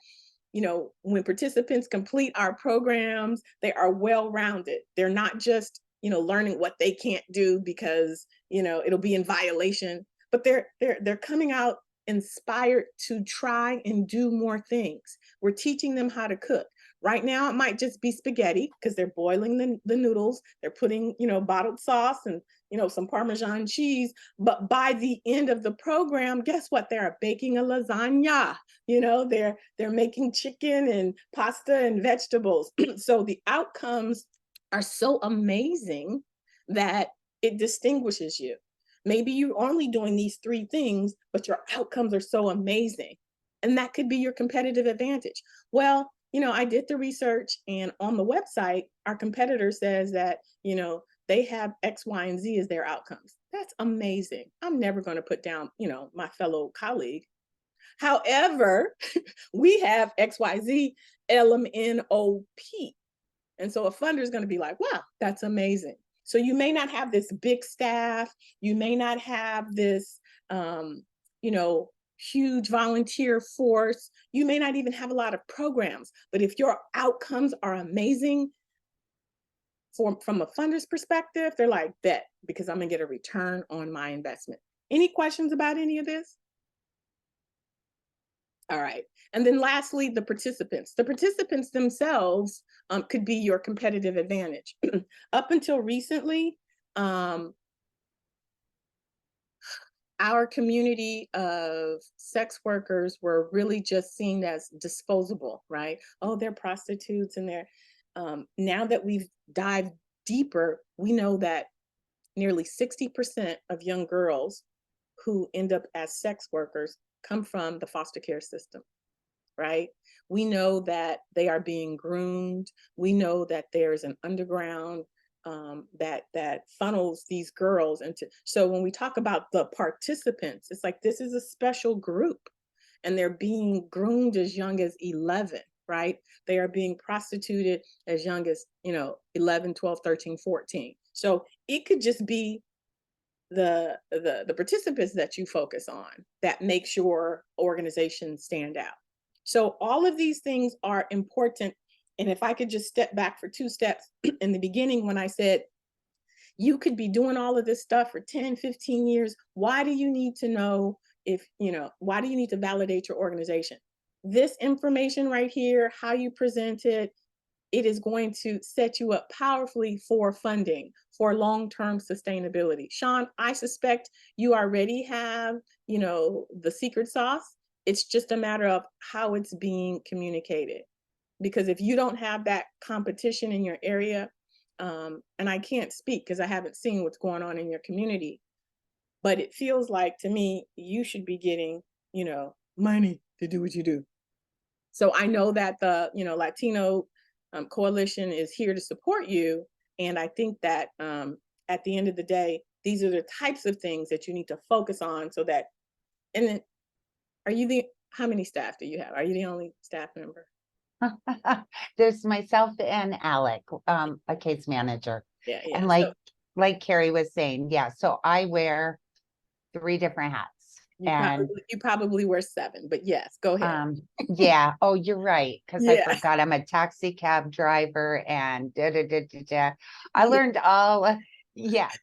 you know, when participants complete our programs, they are well-rounded. They're not just, you know, learning what they can't do because, you know, it'll be in violation, but they're coming out inspired to try and do more things. We're teaching them how to cook. Right now, it might just be spaghetti because they're boiling the noodles. They're putting, you know, bottled sauce and, you know, some Parmesan cheese. But by the end of the program, guess what? They're baking a lasagna. You know, they're making chicken and pasta and vegetables. So the outcomes are so amazing that it distinguishes you. Maybe you're only doing these 3 things, but your outcomes are so amazing. And that could be your competitive advantage. Well, you know, I did the research, and on the website, our competitor says that, you know, they have X, Y, and Z as their outcomes. That's amazing. I'm never going to put down, you know, my fellow colleague. However, we have X, Y, Z, LMNOP. And so a funder is going to be like, wow, that's amazing. So you may not have this big staff. You may not have this, you know, huge volunteer force. You may not even have a lot of programs. But if your outcomes are amazing, from a funder's perspective, they're like, bet, because I'm going to get a return on my investment. Any questions about any of this? All right. And then lastly, the participants. The participants themselves could be your competitive advantage. Up until recently, our community of sex workers were really just seen as disposable, right? Oh, they're prostitutes and they're, now that we've dived deeper, we know that nearly 60% of young girls who end up as sex workers come from the foster care system, right? We know that they are being groomed. We know that there's an underground that funnels these girls into. So when we talk about the participants, it's like this is a special group, and they're being groomed as young as 11, right? They are being prostituted as young as, you know, 11, 12, 13, 14. So it could just be the participants that you focus on that makes your organization stand out. So all of these things are important. And if I could just step back for 2 steps in the beginning, when I said you could be doing all of this stuff for 10, 15 years, why do you need to know if, you know, why do you need to validate your organization? This information right here, how you present it, it is going to set you up powerfully for funding, for long-term sustainability. Sean, I suspect you already have, you know, the secret sauce. It's just a matter of how it's being communicated. Because if you don't have that competition in your area, and I can't speak because I haven't seen what's going on in your community, but it feels like to me, you should be getting, you know, money to do what you do. So I know that the, you know, Latino Coalition is here to support you. And I think that at the end of the day, these are the types of things that you need to focus on so that, and then how many staff do you have? Are you the only staff member? There's myself and Alec, a case manager. Yeah, yeah. And like Carrie was saying, yeah, so I wear 3 different hats. You probably wear 7, but yes, go ahead. Yeah. Oh, you're right. Because Yeah. I forgot I'm a taxi cab driver and I learned all. Yes.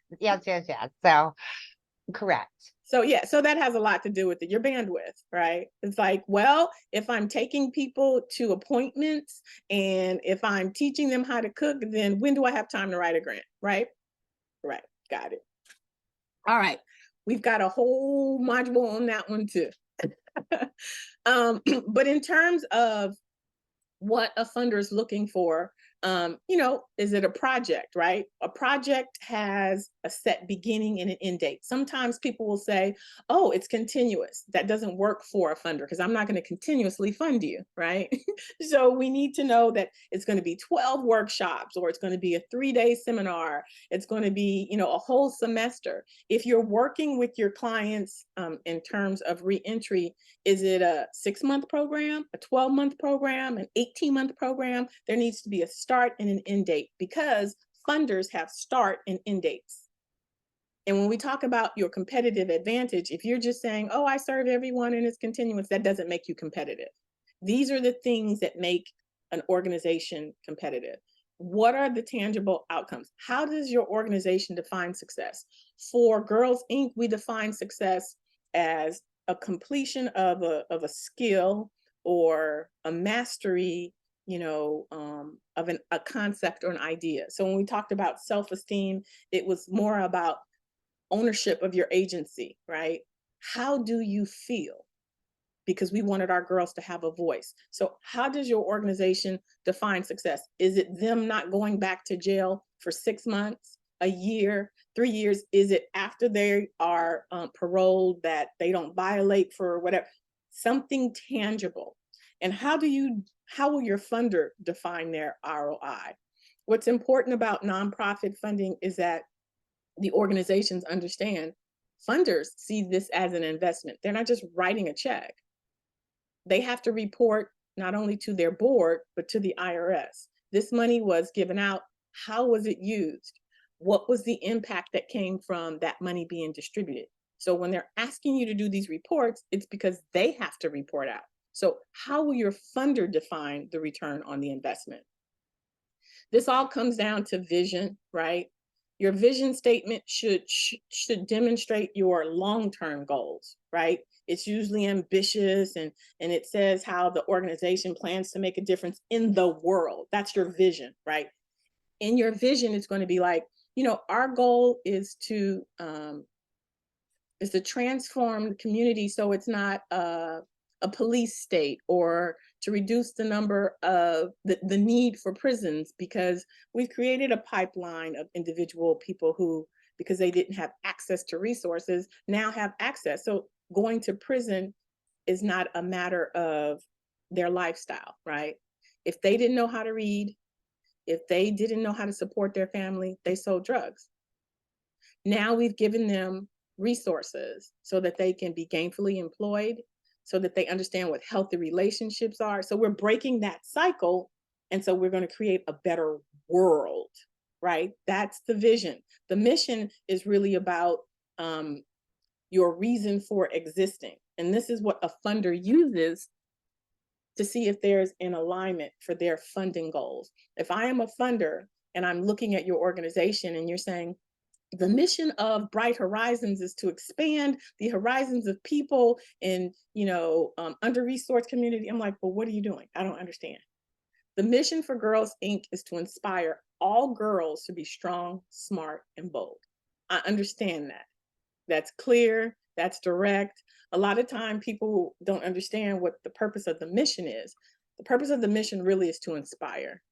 So correct. So yeah, so that has a lot to do with it, your bandwidth, right? It's like, well, if I'm taking people to appointments and if I'm teaching them how to cook, then when do I have time to write a grant, right? Right, got it. All right, we've got a whole module on that one too. But in terms of what a funder is looking for, you know, is it a project, right? A project has a set beginning and an end date. Sometimes people will say, oh, it's continuous. That doesn't work for a funder because I'm not going to continuously fund you, right? So we need to know that it's going to be 12 workshops, or it's going to be a 3-day seminar. It's going to be, a whole semester. If you're working with your clients in terms of reentry, is it a 6-month program, a 12-month program, an 18-month program? There needs to be a start and an end date, because funders have start and end dates. And when we talk about your competitive advantage, if you're just saying, oh, I serve everyone and it's continuous, that doesn't make you competitive. These are the things that make an organization competitive. What are the tangible outcomes? How does your organization define success? For Girls Inc., we define success as a completion of a skill or a mastery, of a concept or an idea. So when we talked about self-esteem, it was more about ownership of your agency, right? How do you feel? Because we wanted our girls to have a voice. So how does your organization define success? Is it them not going back to jail for 6 months, a year, 3 years? Is it after they are paroled that they don't violate for whatever? Something tangible. And how will your funder define their ROI? What's important about nonprofit funding is that the organizations understand funders see this as an investment. They're not just writing a check. They have to report not only to their board, but to the IRS. This money was given out. How was it used? What was the impact that came from that money being distributed? So when they're asking you to do these reports, it's because they have to report out. So how will your funder define the return on the investment? This all comes down to vision, right? Your vision statement should demonstrate your long-term goals, right? It's usually ambitious, and it says how the organization plans to make a difference in the world. That's your vision, right? In your vision, it's going to be like, our goal is to transform the community so it's not a police state, or to reduce the number of the need for prisons, because we've created a pipeline of individual people who, because they didn't have access to resources, now have access. So going to prison is not a matter of their lifestyle, right? If they didn't know how to read, if they didn't know how to support their family, they sold drugs. Now we've given them resources so that they can be gainfully employed, so that they understand what healthy relationships are. So we're breaking that cycle. And so we're going to create a better world, right? That's the vision. The mission is really about your reason for existing. And this is what a funder uses to see if there's an alignment for their funding goals. If I am a funder and I'm looking at your organization and you're saying, the mission of Bright Horizons is to expand the horizons of people in, under-resourced community. I'm like, well, what are you doing? I don't understand. The mission for Girls Inc. is to inspire all girls to be strong, smart, and bold. I understand that. That's clear. That's direct. A lot of time people don't understand what the purpose of the mission is. The purpose of the mission really is to inspire.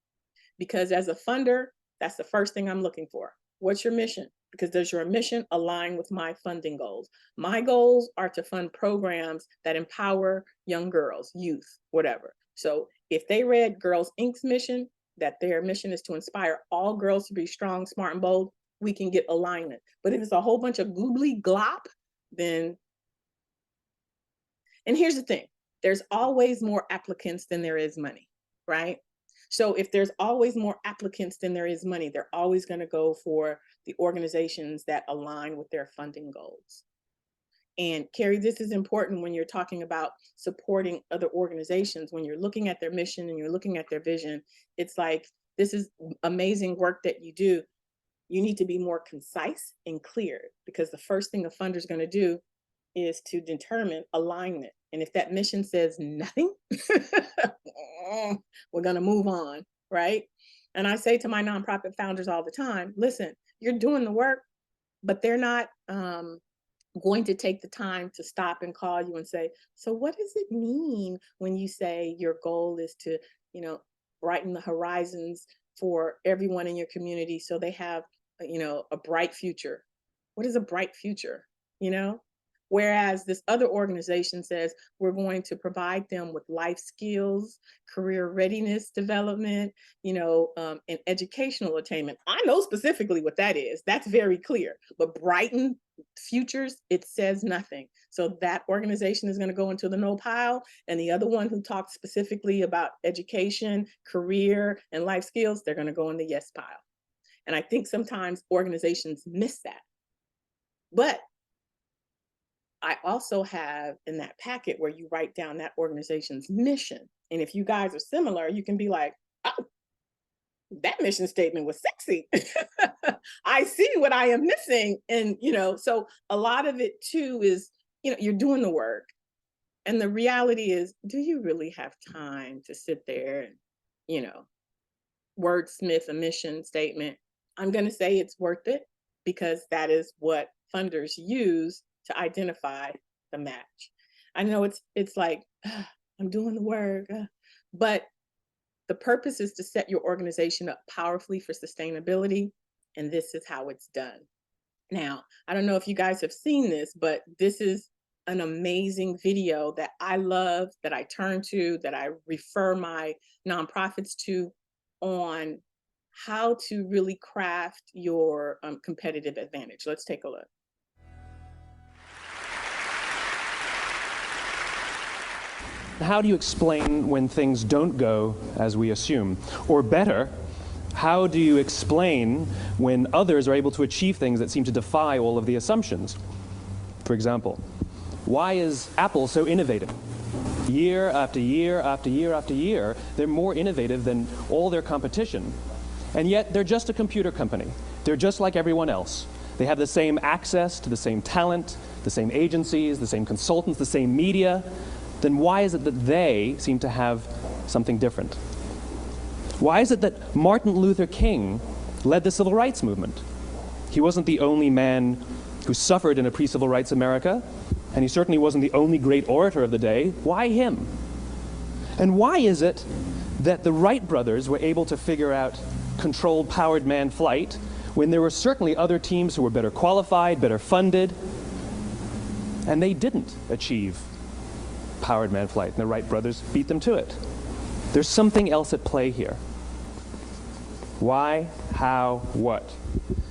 Because as a funder, that's the first thing I'm looking for. What's your mission? Because does your mission align with my funding goals? My goals are to fund programs that empower young girls, youth, whatever. So if they read Girls Inc.'s mission, that their mission is to inspire all girls to be strong, smart, and bold, we can get alignment. But if it's a whole bunch of goobly glop, then, and here's the thing, there's always more applicants than there is money, right? So if there's always more applicants than there is money, they're always going to go for the organizations that align with their funding goals. And Carrie, this is important when you're talking about supporting other organizations. When you're looking at their mission and you're looking at their vision, it's like, this is amazing work that you do. You need to be more concise and clear, because the first thing a funder is going to do is to determine alignment. And if that mission says nothing, we're going to move on, right? And I say to my nonprofit founders all the time, listen, you're doing the work, but they're not going to take the time to stop and call you and say, so what does it mean when you say your goal is to, brighten the horizons for everyone in your community so they have a bright future. What is a bright future? You know? Whereas this other organization says we're going to provide them with life skills, career readiness development, and educational attainment. I know specifically what that is. That's very clear. But brighten futures, it says nothing. So that organization is going to go into the no pile. And the other one who talks specifically about education, career, and life skills, they're going to go in the yes pile. And I think sometimes organizations miss that. But I also have in that packet where you write down that organization's mission. And if you guys are similar, you can be like, oh, that mission statement was sexy. I see what I am missing. And, so a lot of it too is, you're doing the work. And the reality is, do you really have time to sit there and, wordsmith a mission statement? I'm going to say it's worth it because that is what funders use to identify the match. I know it's like, I'm doing the work, but the purpose is to set your organization up powerfully for sustainability, and this is how it's done. Now, I don't know if you guys have seen this, but this is an amazing video that I love, that I turn to, that I refer my nonprofits to on how to really craft your competitive advantage. Let's take a look. How do you explain when things don't go as we assume? Or better, how do you explain when others are able to achieve things that seem to defy all of the assumptions? For example, why is Apple so innovative? Year after year after year after year, they're more innovative than all their competition. And yet they're just a computer company. They're just like everyone else. They have the same access to the same talent, the same agencies, the same consultants, the same media. Then why is it that they seem to have something different? Why is it that Martin Luther King led the civil rights movement? He wasn't the only man who suffered in a pre-civil rights America, and he certainly wasn't the only great orator of the day. Why him? And why is it that the Wright brothers were able to figure out controlled powered manned flight when there were certainly other teams who were better qualified, better funded, and they didn't achieve powered manned flight, and the Wright brothers beat them to it? There's something else at play here. Why, how, what?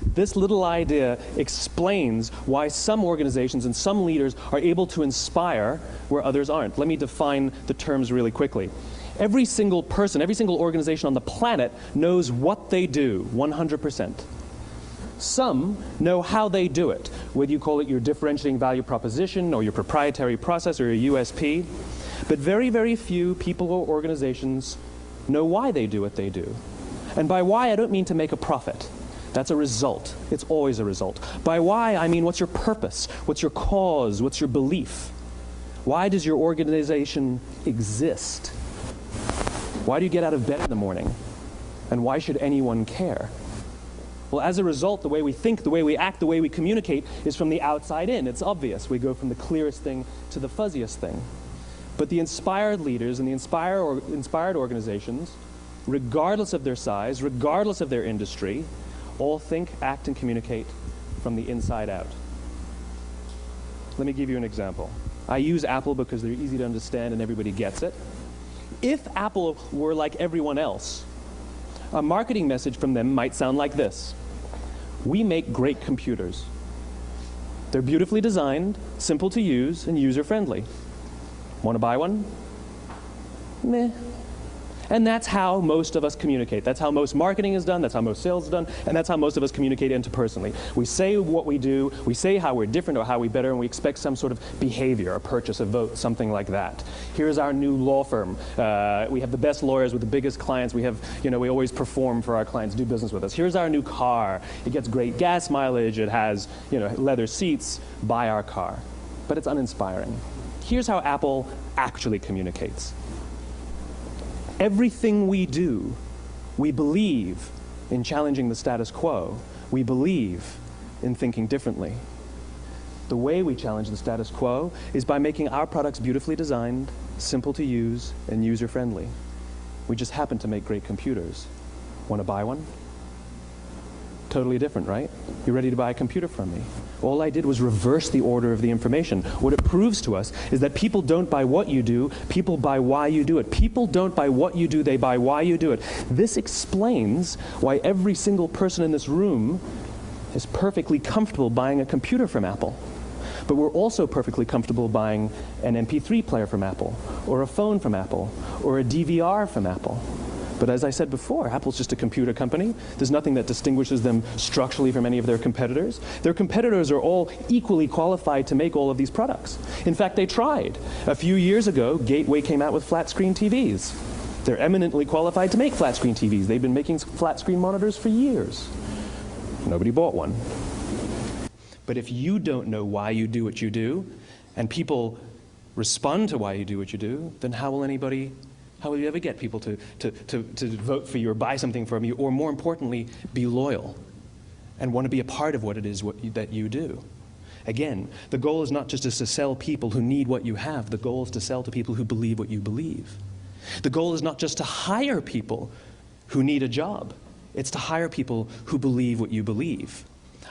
This little idea explains why some organizations and some leaders are able to inspire where others aren't. Let me define the terms really quickly. Every single person, every single organization on the planet knows what they do 100%. Some know how they do it, whether you call it your differentiating value proposition or your proprietary process or your USP. But very, very few people or organizations know why they do what they do. And by why, I don't mean to make a profit. That's a result. It's always a result. By why, I mean what's your purpose? What's your cause? What's your belief? Why does your organization exist? Why do you get out of bed in the morning? And why should anyone care? Well, as a result, the way we think, the way we act, the way we communicate is from the outside in. It's obvious. We go from the clearest thing to the fuzziest thing. But the inspired leaders and the inspired organizations, regardless of their size, regardless of their industry, all think, act, and communicate from the inside out. Let me give you an example. I use Apple because they're easy to understand and everybody gets it. If Apple were like everyone else, a marketing message from them might sound like this. We make great computers. They're beautifully designed, simple to use, and user-friendly. Want to buy one? Meh. And that's how most of us communicate. That's how most marketing is done, that's how most sales is done, and that's how most of us communicate interpersonally. We say what we do, we say how we're different or how we better, and we expect some sort of behavior, a purchase, a vote, something like that. Here's our new law firm. We have the best lawyers with the biggest clients. We have, we always perform for our clients, do business with us. Here's our new car. It gets great gas mileage. It has, leather seats. Buy our car. But it's uninspiring. Here's how Apple actually communicates. Everything we do, we believe in challenging the status quo. We believe in thinking differently. The way we challenge the status quo is by making our products beautifully designed, simple to use, and user-friendly. We just happen to make great computers. Want to buy one? Totally different, right? You're ready to buy a computer from me. All I did was reverse the order of the information. What it proves to us is that people don't buy what you do, people buy why you do it. People don't buy what you do, they buy why you do it. This explains why every single person in this room is perfectly comfortable buying a computer from Apple. But we're also perfectly comfortable buying an MP3 player from Apple, or a phone from Apple, or a DVR from Apple. But as I said before, Apple's just a computer company. There's nothing that distinguishes them structurally from any of their competitors. Their competitors are all equally qualified to make all of these products. In fact, they tried. A few years ago, Gateway came out with flat screen TVs. They're eminently qualified to make flat screen TVs. They've been making flat screen monitors for years. Nobody bought one. But if you don't know why you do what you do, and people respond to why you do what you do, then how will you ever get people to vote for you or buy something from you, or more importantly, be loyal and want to be a part of what it is that you do? Again, the goal is not just to sell people who need what you have. The goal is to sell to people who believe what you believe. The goal is not just to hire people who need a job. It's to hire people who believe what you believe.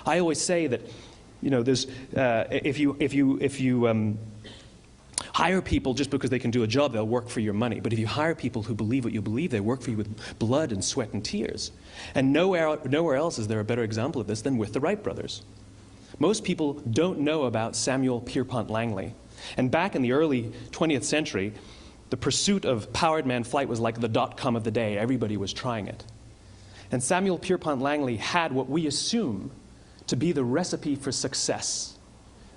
I always say that, there's if you hire people just because they can do a job, they'll work for your money. But if you hire people who believe what you believe, they work for you with blood and sweat and tears. And nowhere else is there a better example of this than with the Wright brothers. Most people don't know about Samuel Pierpont Langley. And back in the early 20th century, the pursuit of powered man flight was like the dot-com of the day. Everybody was trying it. And Samuel Pierpont Langley had what we assume to be the recipe for success.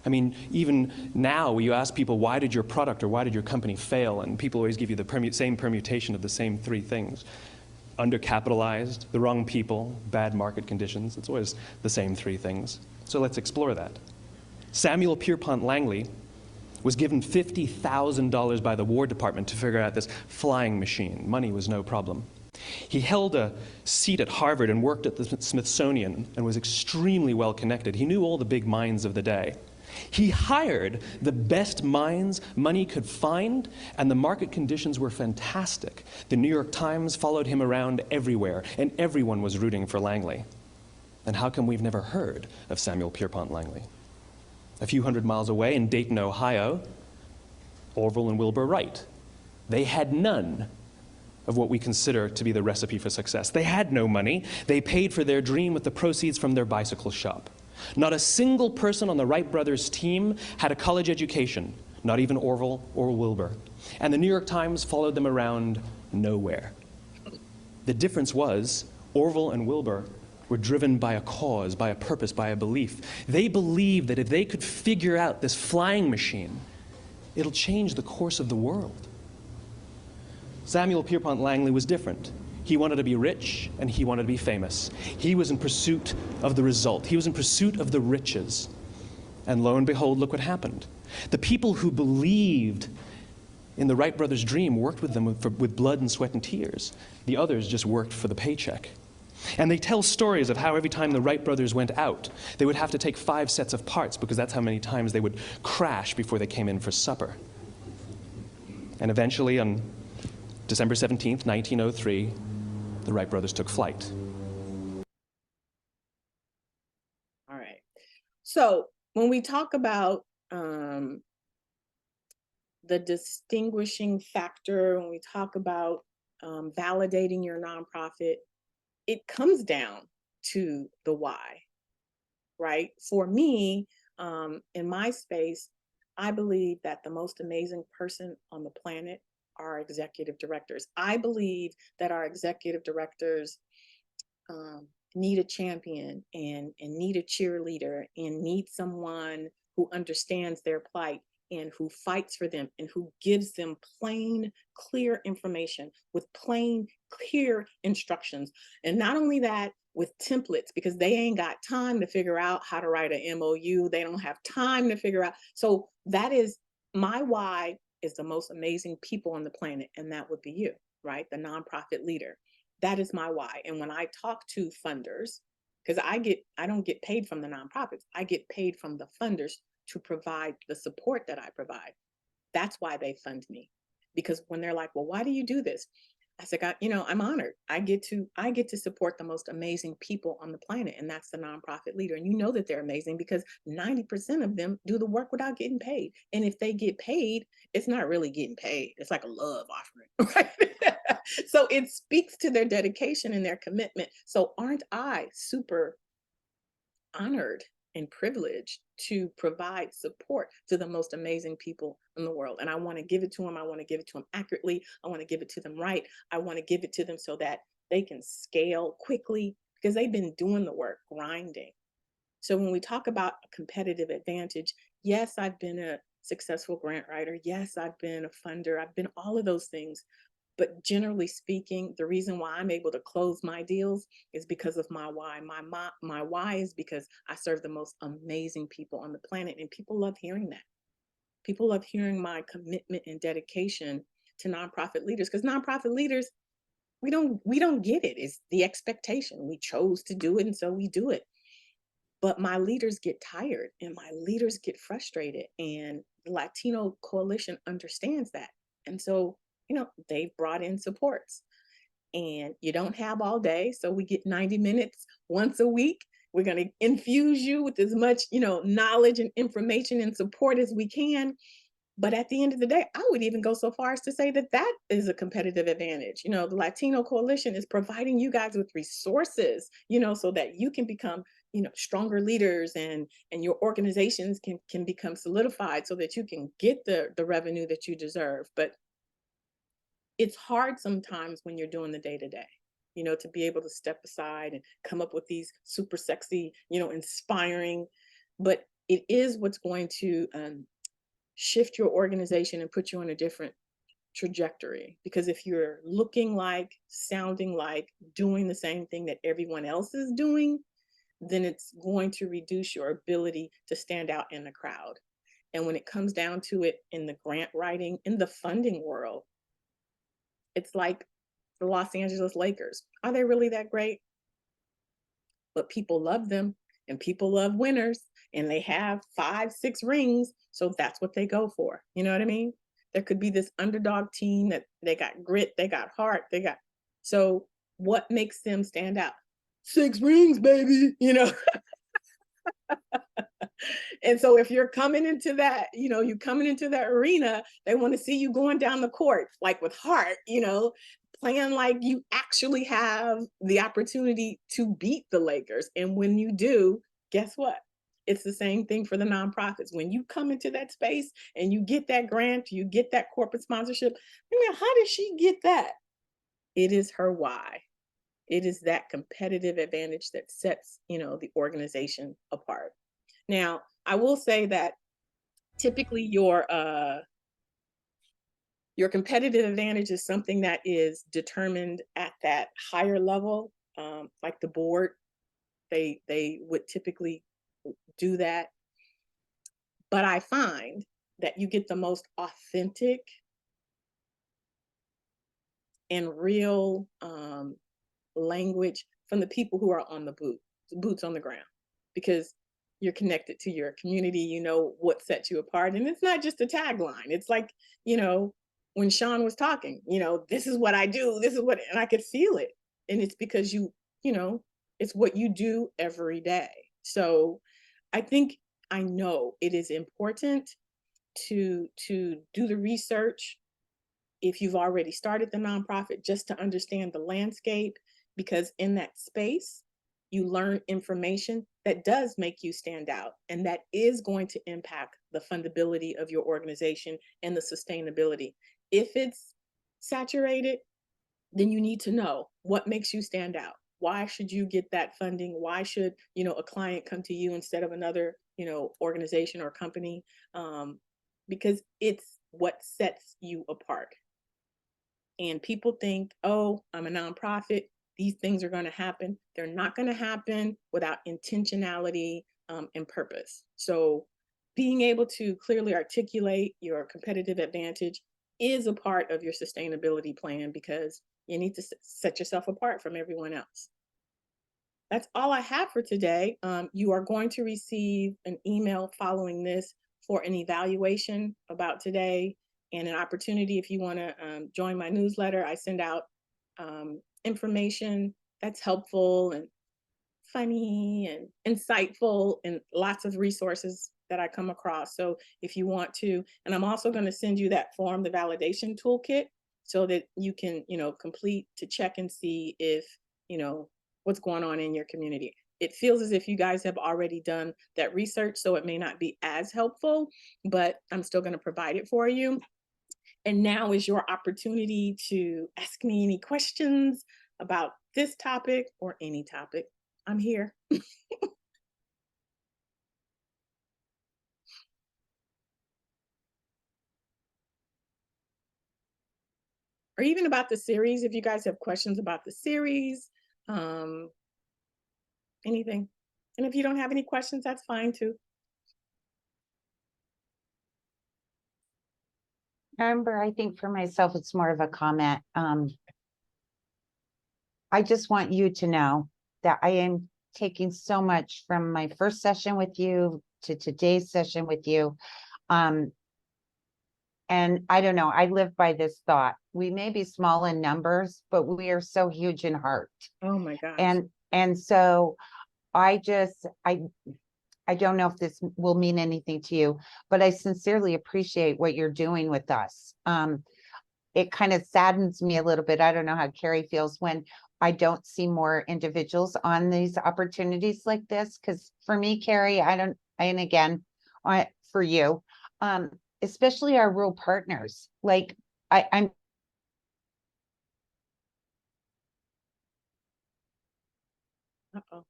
I mean, even now, you ask people, why did your product or why did your company fail? And people always give you the same permutation of the same three things. Undercapitalized, the wrong people, bad market conditions. It's always the same three things. So let's explore that. Samuel Pierpont Langley was given $50,000 by the War Department to figure out this flying machine. Money was no problem. He held a seat at Harvard and worked at the Smithsonian and was extremely well connected. He knew all the big minds of the day. He hired the best minds money could find, and the market conditions were fantastic. The New York Times followed him around everywhere, and everyone was rooting for Langley. And how come we've never heard of Samuel Pierpont Langley? A few hundred miles away in Dayton, Ohio, Orville and Wilbur Wright. They had none of what we consider to be the recipe for success. They had no money. They paid for their dream with the proceeds from their bicycle shop. Not a single person on the Wright brothers' team had a college education, not even Orville or Wilbur. And the New York Times followed them around nowhere. The difference was Orville and Wilbur were driven by a cause, by a purpose, by a belief. They believed that if they could figure out this flying machine, it'll change the course of the world. Samuel Pierpont Langley was different. He wanted to be rich, and he wanted to be famous. He was in pursuit of the result. He was in pursuit of the riches. And lo and behold, look what happened. The people who believed in the Wright brothers' dream worked with them with blood and sweat and tears. The others just worked for the paycheck. And they tell stories of how every time the Wright brothers went out, they would have to take 5 sets of parts because that's how many times they would crash before they came in for supper. And eventually, on December 17th, 1903, the Wright brothers took flight. All right. So when we talk about the distinguishing factor, when we talk about validating your nonprofit, it comes down to the why, right? For me, in my space, I believe that the most amazing person on the planet are executive directors. I believe that our executive directors need a champion and need a cheerleader and need someone who understands their plight and who fights for them and who gives them plain, clear information with plain, clear instructions. And not only that, with templates, because they ain't got time to figure out how to write an MOU. They don't have time to figure out. So that is my why, is the most amazing people on the planet, and that would be you, right? The nonprofit leader. That is my why. And when I talk to funders, because I don't get paid from the nonprofits, I get paid from the funders to provide the support that I provide. That's why they fund me. Because when they're like, well, why do you do this? I said, I'm honored. I get to support the most amazing people on the planet, and that's the nonprofit leader. And you know that they're amazing because 90% of them do the work without getting paid. And if they get paid, it's not really getting paid. It's like a love offering, right? So it speaks to their dedication and their commitment. So aren't I super honored and privileged to provide support to the most amazing people in the world? And I want to give it to them. I want to give it to them accurately. I want to give it to them right. I want to give it to them so that they can scale quickly because they've been doing the work, grinding. So when we talk about a competitive advantage, yes, I've been a successful grant writer. Yes, I've been a funder. I've been all of those things. But generally speaking, the reason why I'm able to close my deals is because of my why. My why is because I serve the most amazing people on the planet, and people love hearing that. People love hearing my commitment and dedication to nonprofit leaders, because nonprofit leaders, we don't get it. It's the expectation. We chose to do it, and so we do it. But my leaders get tired and my leaders get frustrated, and the Latino Coalition understands that. And so, they've brought in supports, and you don't have all day. So we get 90 minutes once a week. We're going to infuse you with as much, knowledge and information and support as we can. But at the end of the day, I would even go so far as to say that that is a competitive advantage. The Latino Coalition is providing you guys with resources, so that you can become, stronger leaders, and your organizations can become solidified so that you can get the revenue that you deserve. But it's hard sometimes when you're doing the day-to-day, to be able to step aside and come up with these super sexy, inspiring, but it is what's going to shift your organization and put you on a different trajectory. Because if you're looking like, sounding like, doing the same thing that everyone else is doing, then it's going to reduce your ability to stand out in the crowd. And when it comes down to it, in the grant writing, in the funding world, it's like the Los Angeles Lakers. Are they really that great? But people love them, and people love winners, and they have 5, 6 rings. So that's what they go for. You know what I mean? There could be this underdog team that they got grit, they got heart, so what makes them stand out? 6 rings, baby, And so if you're coming into that, you coming into that arena, they want to see you going down the court, like with heart, playing like you actually have the opportunity to beat the Lakers. And when you do, guess what? It's the same thing for the nonprofits. When you come into that space and you get that grant, you get that corporate sponsorship, how did she get that? It is her why. It is that competitive advantage that sets, the organization apart. Now, I will say that typically your competitive advantage is something that is determined at that higher level, like the board. They would typically do that. But I find that you get the most authentic and real language from the people who are on the boots on the ground, because you're connected to your community, what sets you apart. And it's not just a tagline. It's like, when Sean was talking, this is what I do, and I could feel it. And it's because it's what you do every day. So I know it is important to do the research if you've already started the nonprofit, just to understand the landscape, because in that space, you learn information that does make you stand out, and that is going to impact the fundability of your organization and the sustainability. If it's saturated, then you need to know what makes you stand out. Why should you get that funding? Why should, a client come to you instead of another, organization or company? Because it's what sets you apart. And people think, oh, I'm a nonprofit, these things are going to happen. They're not going to happen without intentionality and purpose. So being able to clearly articulate your competitive advantage is a part of your sustainability plan, because you need to set yourself apart from everyone else. That's all I have for today. You are going to receive an email following this for an evaluation about today, and an opportunity if you want to join my newsletter. I send out information that's helpful and funny and insightful, and lots of resources that I come across. So if you want to, and I'm also going to send you that form, the validation toolkit, so that you can, complete to check and see if, what's going on in your community. It feels as if you guys have already done that research, so it may not be as helpful, but I'm still going to provide it for you. And now is your opportunity to ask me any questions about this topic or any topic. I'm here. Or even about the series, if you guys have questions about the series, anything. And if you don't have any questions, that's fine too. Amber, I think for myself, it's more of a comment. I just want you to know that I am taking so much from my first session with you to today's session with you. And I don't know, I live by this thought. We may be small in numbers, but we are so huge in heart. Oh my gosh. And so I don't know if this will mean anything to you, but I sincerely appreciate what you're doing with us. It kind of saddens me a little bit. I don't know how Carrie feels when I don't see more individuals on these opportunities like this. Because for me, Carrie, and again, for you, especially our rural partners, like I'm. Uh-oh.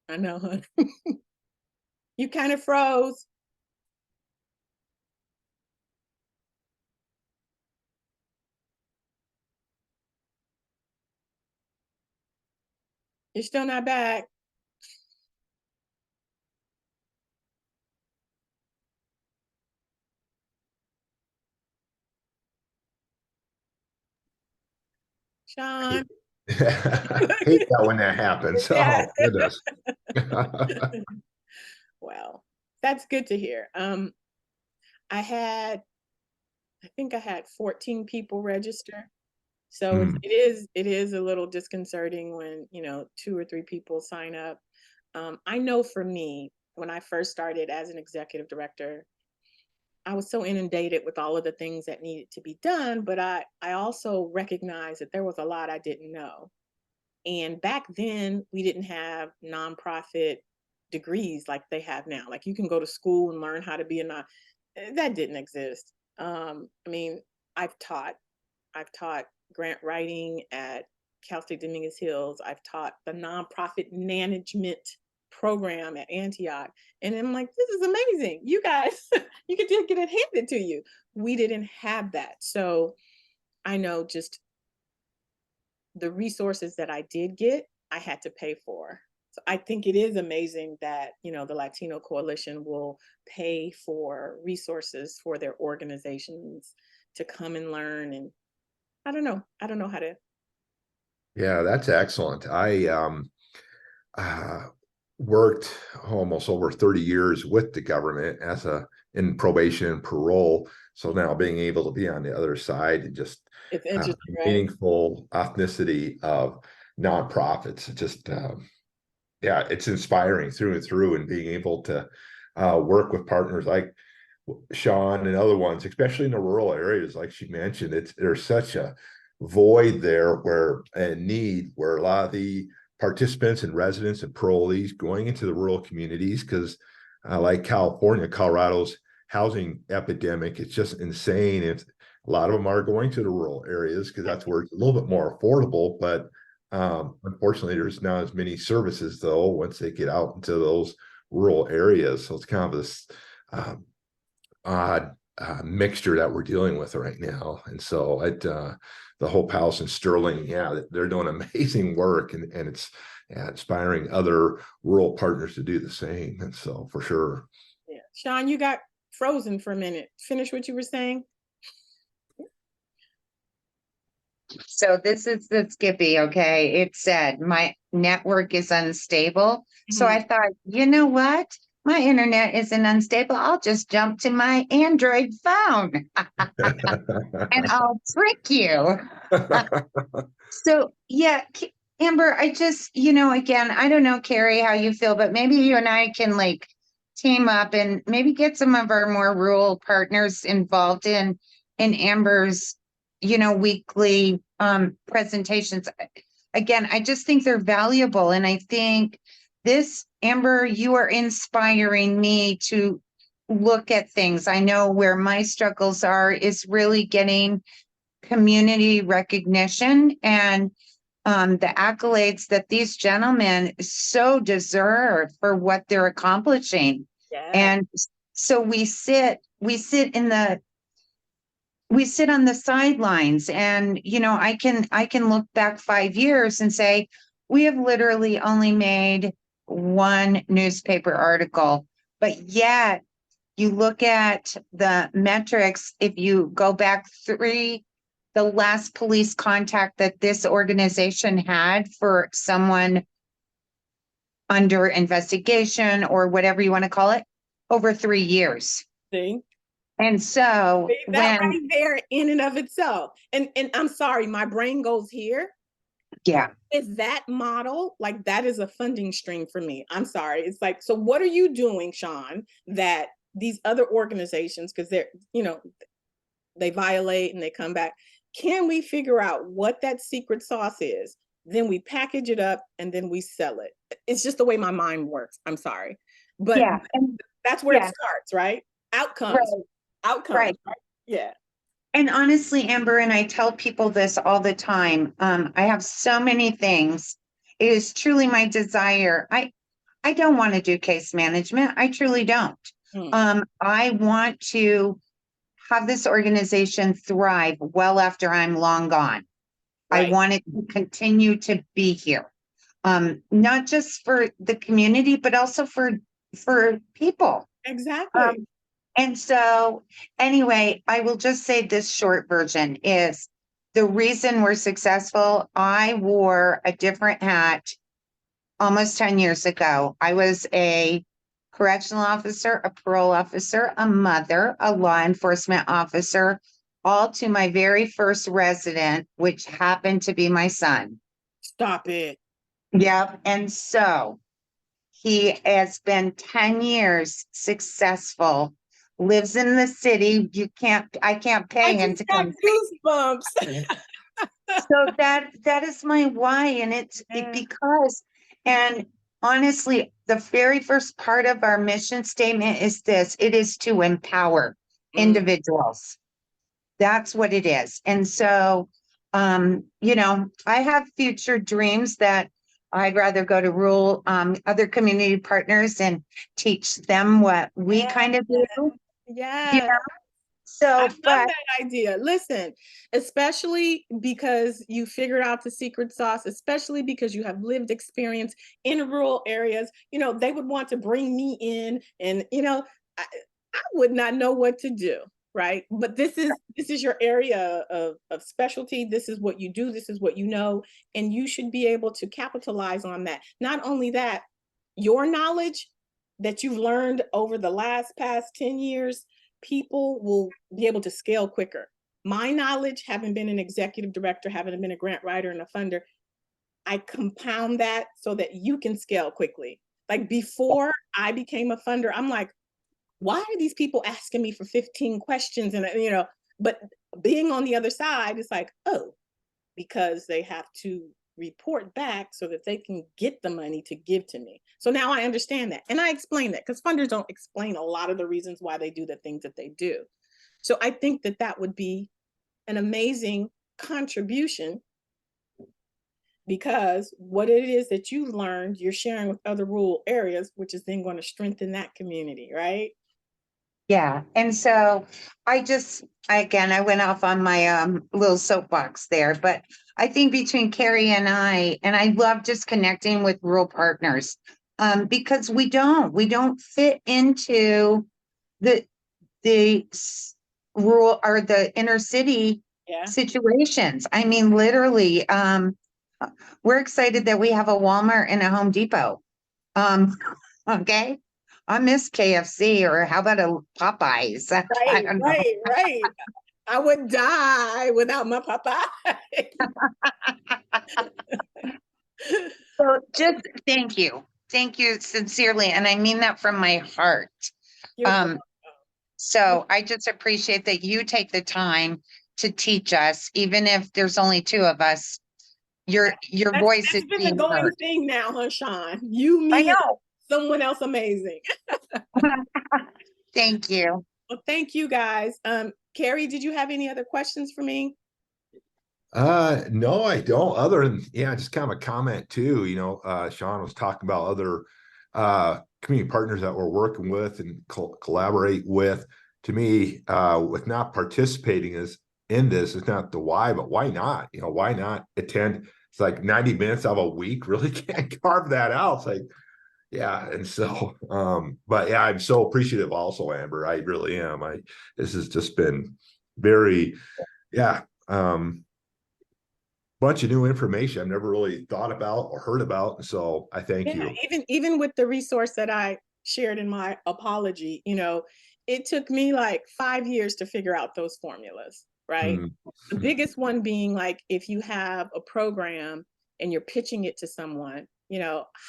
I know, huh? You kind of froze. You're still not back. Sean. Hate that when that happens. Yeah. Oh, goodness. Well, that's good to hear. I think I had 14 people register. So Mm. it is a little disconcerting when, 2 or 3 people sign up. I know for me, when I first started as an executive director, I was so inundated with all of the things that needed to be done, but I also recognized that there was a lot I didn't know. And back then, we didn't have nonprofit degrees like they have now. Like you can go to school and learn how to be a non. That didn't exist. I mean, I've taught grant writing at Cal State Dominguez Hills. I've taught the nonprofit management program at Antioch. And I'm like, this is amazing. You guys, you can just get it handed to you. We didn't have that. So I know just the resources that I did get, I had to pay for. So I think it is amazing that, the Latino Coalition will pay for resources for their organizations to come and learn. And I don't know how to. Yeah, that's excellent. I worked almost over 30 years with the government in probation and parole. So now being able to be on the other side and just It's interesting, right? meaningful authenticity of nonprofits, just yeah, it's inspiring through and through, and being able to work with partners like Sean and other ones, especially in the rural areas, like she mentioned. There's such a void there where and need where a lot of the participants and residents and parolees going into the rural communities, because like California, Colorado's housing epidemic, it's just insane. A lot of them are going to the rural areas because that's where it's a little bit more affordable, but unfortunately there's not as many services though once they get out into those rural areas. So it's kind of this odd mixture that we're dealing with right now. And so the Hope House in Sterling, yeah, they're doing amazing work, and it's inspiring other rural partners to do the same. And so for sure. Yeah. Sean, you got frozen for a minute. Finish what you were saying. So this is the Skippy, okay? It said my network is unstable. So I thought, you know what? my internet isn't unstable. I'll just jump to my Android phone and I'll trick you. So yeah, Amber, I just, again, I don't know, Carrie, how you feel, but maybe you and I can like team up and maybe get some of our more rural partners involved in Amber's, weekly presentations. Again, I just think they're valuable. And I think this, Amber, you are inspiring me to look at things. I know where my struggles are is really getting community recognition and the accolades that these gentlemen so deserve for what they're accomplishing. Yeah. And so we sit on the sidelines and, I can look back 5 years and say, we have literally only made one newspaper article, but yet you look at the metrics, if you go back the last police contact that this organization had for someone under investigation or whatever you want to call it, over 3 years. See? And so That when, right there in and of itself. And I'm sorry, my brain goes here. yeah, Is that model, like that is a funding stream for me. I'm sorry. It's like, so what are you doing, Sean, that these other organizations, because they're, they violate and they come back. Can we figure out what that secret sauce is? Then we package it up and then we sell it. It's just the way my mind works. I'm sorry. But yeah, and that's where yeah. it starts, right? Outcomes. Right. Outcomes. Right. Right? Yeah. And honestly, Amber, and I tell people this all the time, I have so many things. It is truly my desire. I don't want to do case management. I truly don't. I want to have this organization thrive well after I'm long gone. Right. I want it to continue to be here. Not just for the community, but also for people. Exactly. And so anyway, I will just say this short version is the reason we're successful. I wore a different hat almost 10 years ago. I was a correctional officer, a parole officer, a mother, a law enforcement officer, all to my very first resident, which happened to be my son. Stop it. Yep. And so he has been 10 years successful, lives in the city. I can't pay him to got come. goosebumps. So that is my why. And it's because, and honestly, the very first part of our mission statement is this: it is to empower individuals. That's what it is. And so, I have future dreams that I'd rather go to rural, other community partners and teach them what we kind of do. Yeah. So, I love that idea. Listen, especially because you figured out the secret sauce, especially because you have lived experience in rural areas, they would want to bring me in and, I would not know what to do. Right. But this is your area of specialty. This is what you do. This is what you know. And you should be able to capitalize on that. Not only that, your knowledge that you've learned over the past 10 years, people will be able to scale quicker. My knowledge, having been an executive director, having been a grant writer and a funder, I compound that so that you can scale quickly. Like before I became a funder, I'm like, why are these people asking me for 15 questions? And, but being on the other side, it's like, oh, because they have to report back so that they can get the money to give to me. So now I understand that. And I explain that because funders don't explain a lot of the reasons why they do the things that they do. So I think that would be an amazing contribution, because what it is that you learned, you're sharing with other rural areas, which is then going to strengthen that community, right? Yeah. And so I went off on my little soapbox there, but I think between Carrie and I love just connecting with rural partners because we don't fit into the rural or the inner city situations. I mean, literally, we're excited that we have a Walmart and a Home Depot. Okay. I miss KFC, or how about a Popeyes? I Right, don't know. right. I would die without my Popeye. So just thank you. Thank you sincerely. And I mean that from my heart. You're Um, so I just appreciate that you take the time to teach us, even if there's only two of us. Your voice is that's been the being going heard. thing now, huh, Sean? You, I me, and know. someone else amazing. Thank you. Well, thank you guys. Carrie, did you have any other questions for me? No, I don't. Other than, yeah, just kind of a comment too. Sean was talking about other community partners that we're working with and collaborate with. To me, with not participating in this, it's not the why, but why not? Why not attend? It's like 90 minutes of a week. Really can't carve that out. It's like, yeah. And so, but yeah, I'm so appreciative also, Amber. I really am. This has just been very, yeah. Bunch of new information I've never really thought about or heard about. So I thank Yeah, you. even with the resource that I shared in my apology, it took me like 5 years to figure out those formulas, right? Mm. The biggest one being like if you have a program and you're pitching it to someone,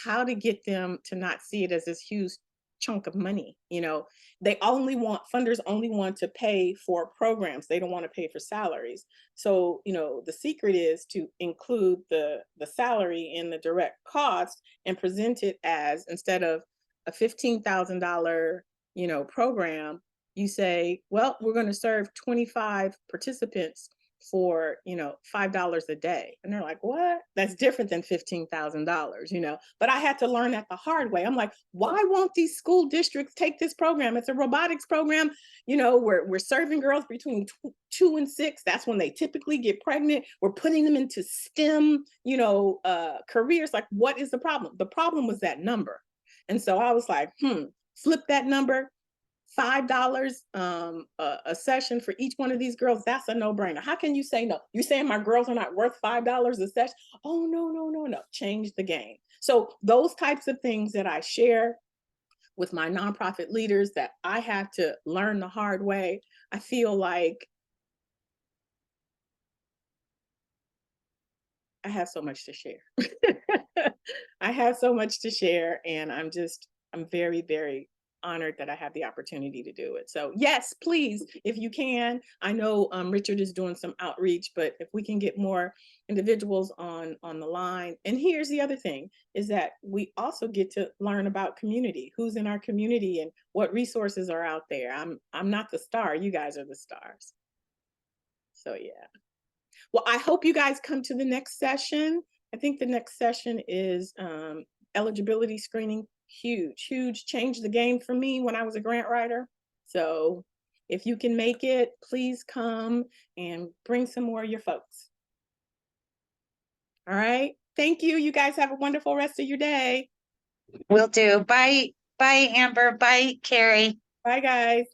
how to get them to not see it as this huge chunk of money. Funders only want to pay for programs. They don't want to pay for salaries. So, the secret is to include the salary in the direct cost and present it as, instead of a $15,000, program, you say, well, we're going to serve 25 participants for, $5 a day. And they're like, what? That's different than $15,000, but I had to learn that the hard way. I'm like, why won't these school districts take this program? It's a robotics program. We're serving girls between 2 and 6. That's when they typically get pregnant. We're putting them into STEM, careers. Like, what is the problem? The problem was that number. And so I was like, flip that number, $5 a session for each one of these girls. That's a no-brainer. How can you say no? You're saying my girls are not worth $5 a session? Oh, no. Change the game. So those types of things that I share with my nonprofit leaders that I had to learn the hard way, I feel like I have so much to share. I have so much to share, and I'm very, very honored that I have the opportunity to do it. So yes, please, if you can. I know Richard is doing some outreach, but if we can get more individuals on the line. And here's the other thing, is that we also get to learn about community, who's in our community and what resources are out there. I'm not the star, you guys are the stars. So yeah. Well, I hope you guys come to the next session. I think the next session is eligibility screening. Huge, changed the game for me when I was a grant writer. So if you can make it, please come and bring some more of your folks. All right. Thank you. You guys have a wonderful rest of your day. Will do. Bye. Bye, Amber. Bye, Carrie. Bye, guys.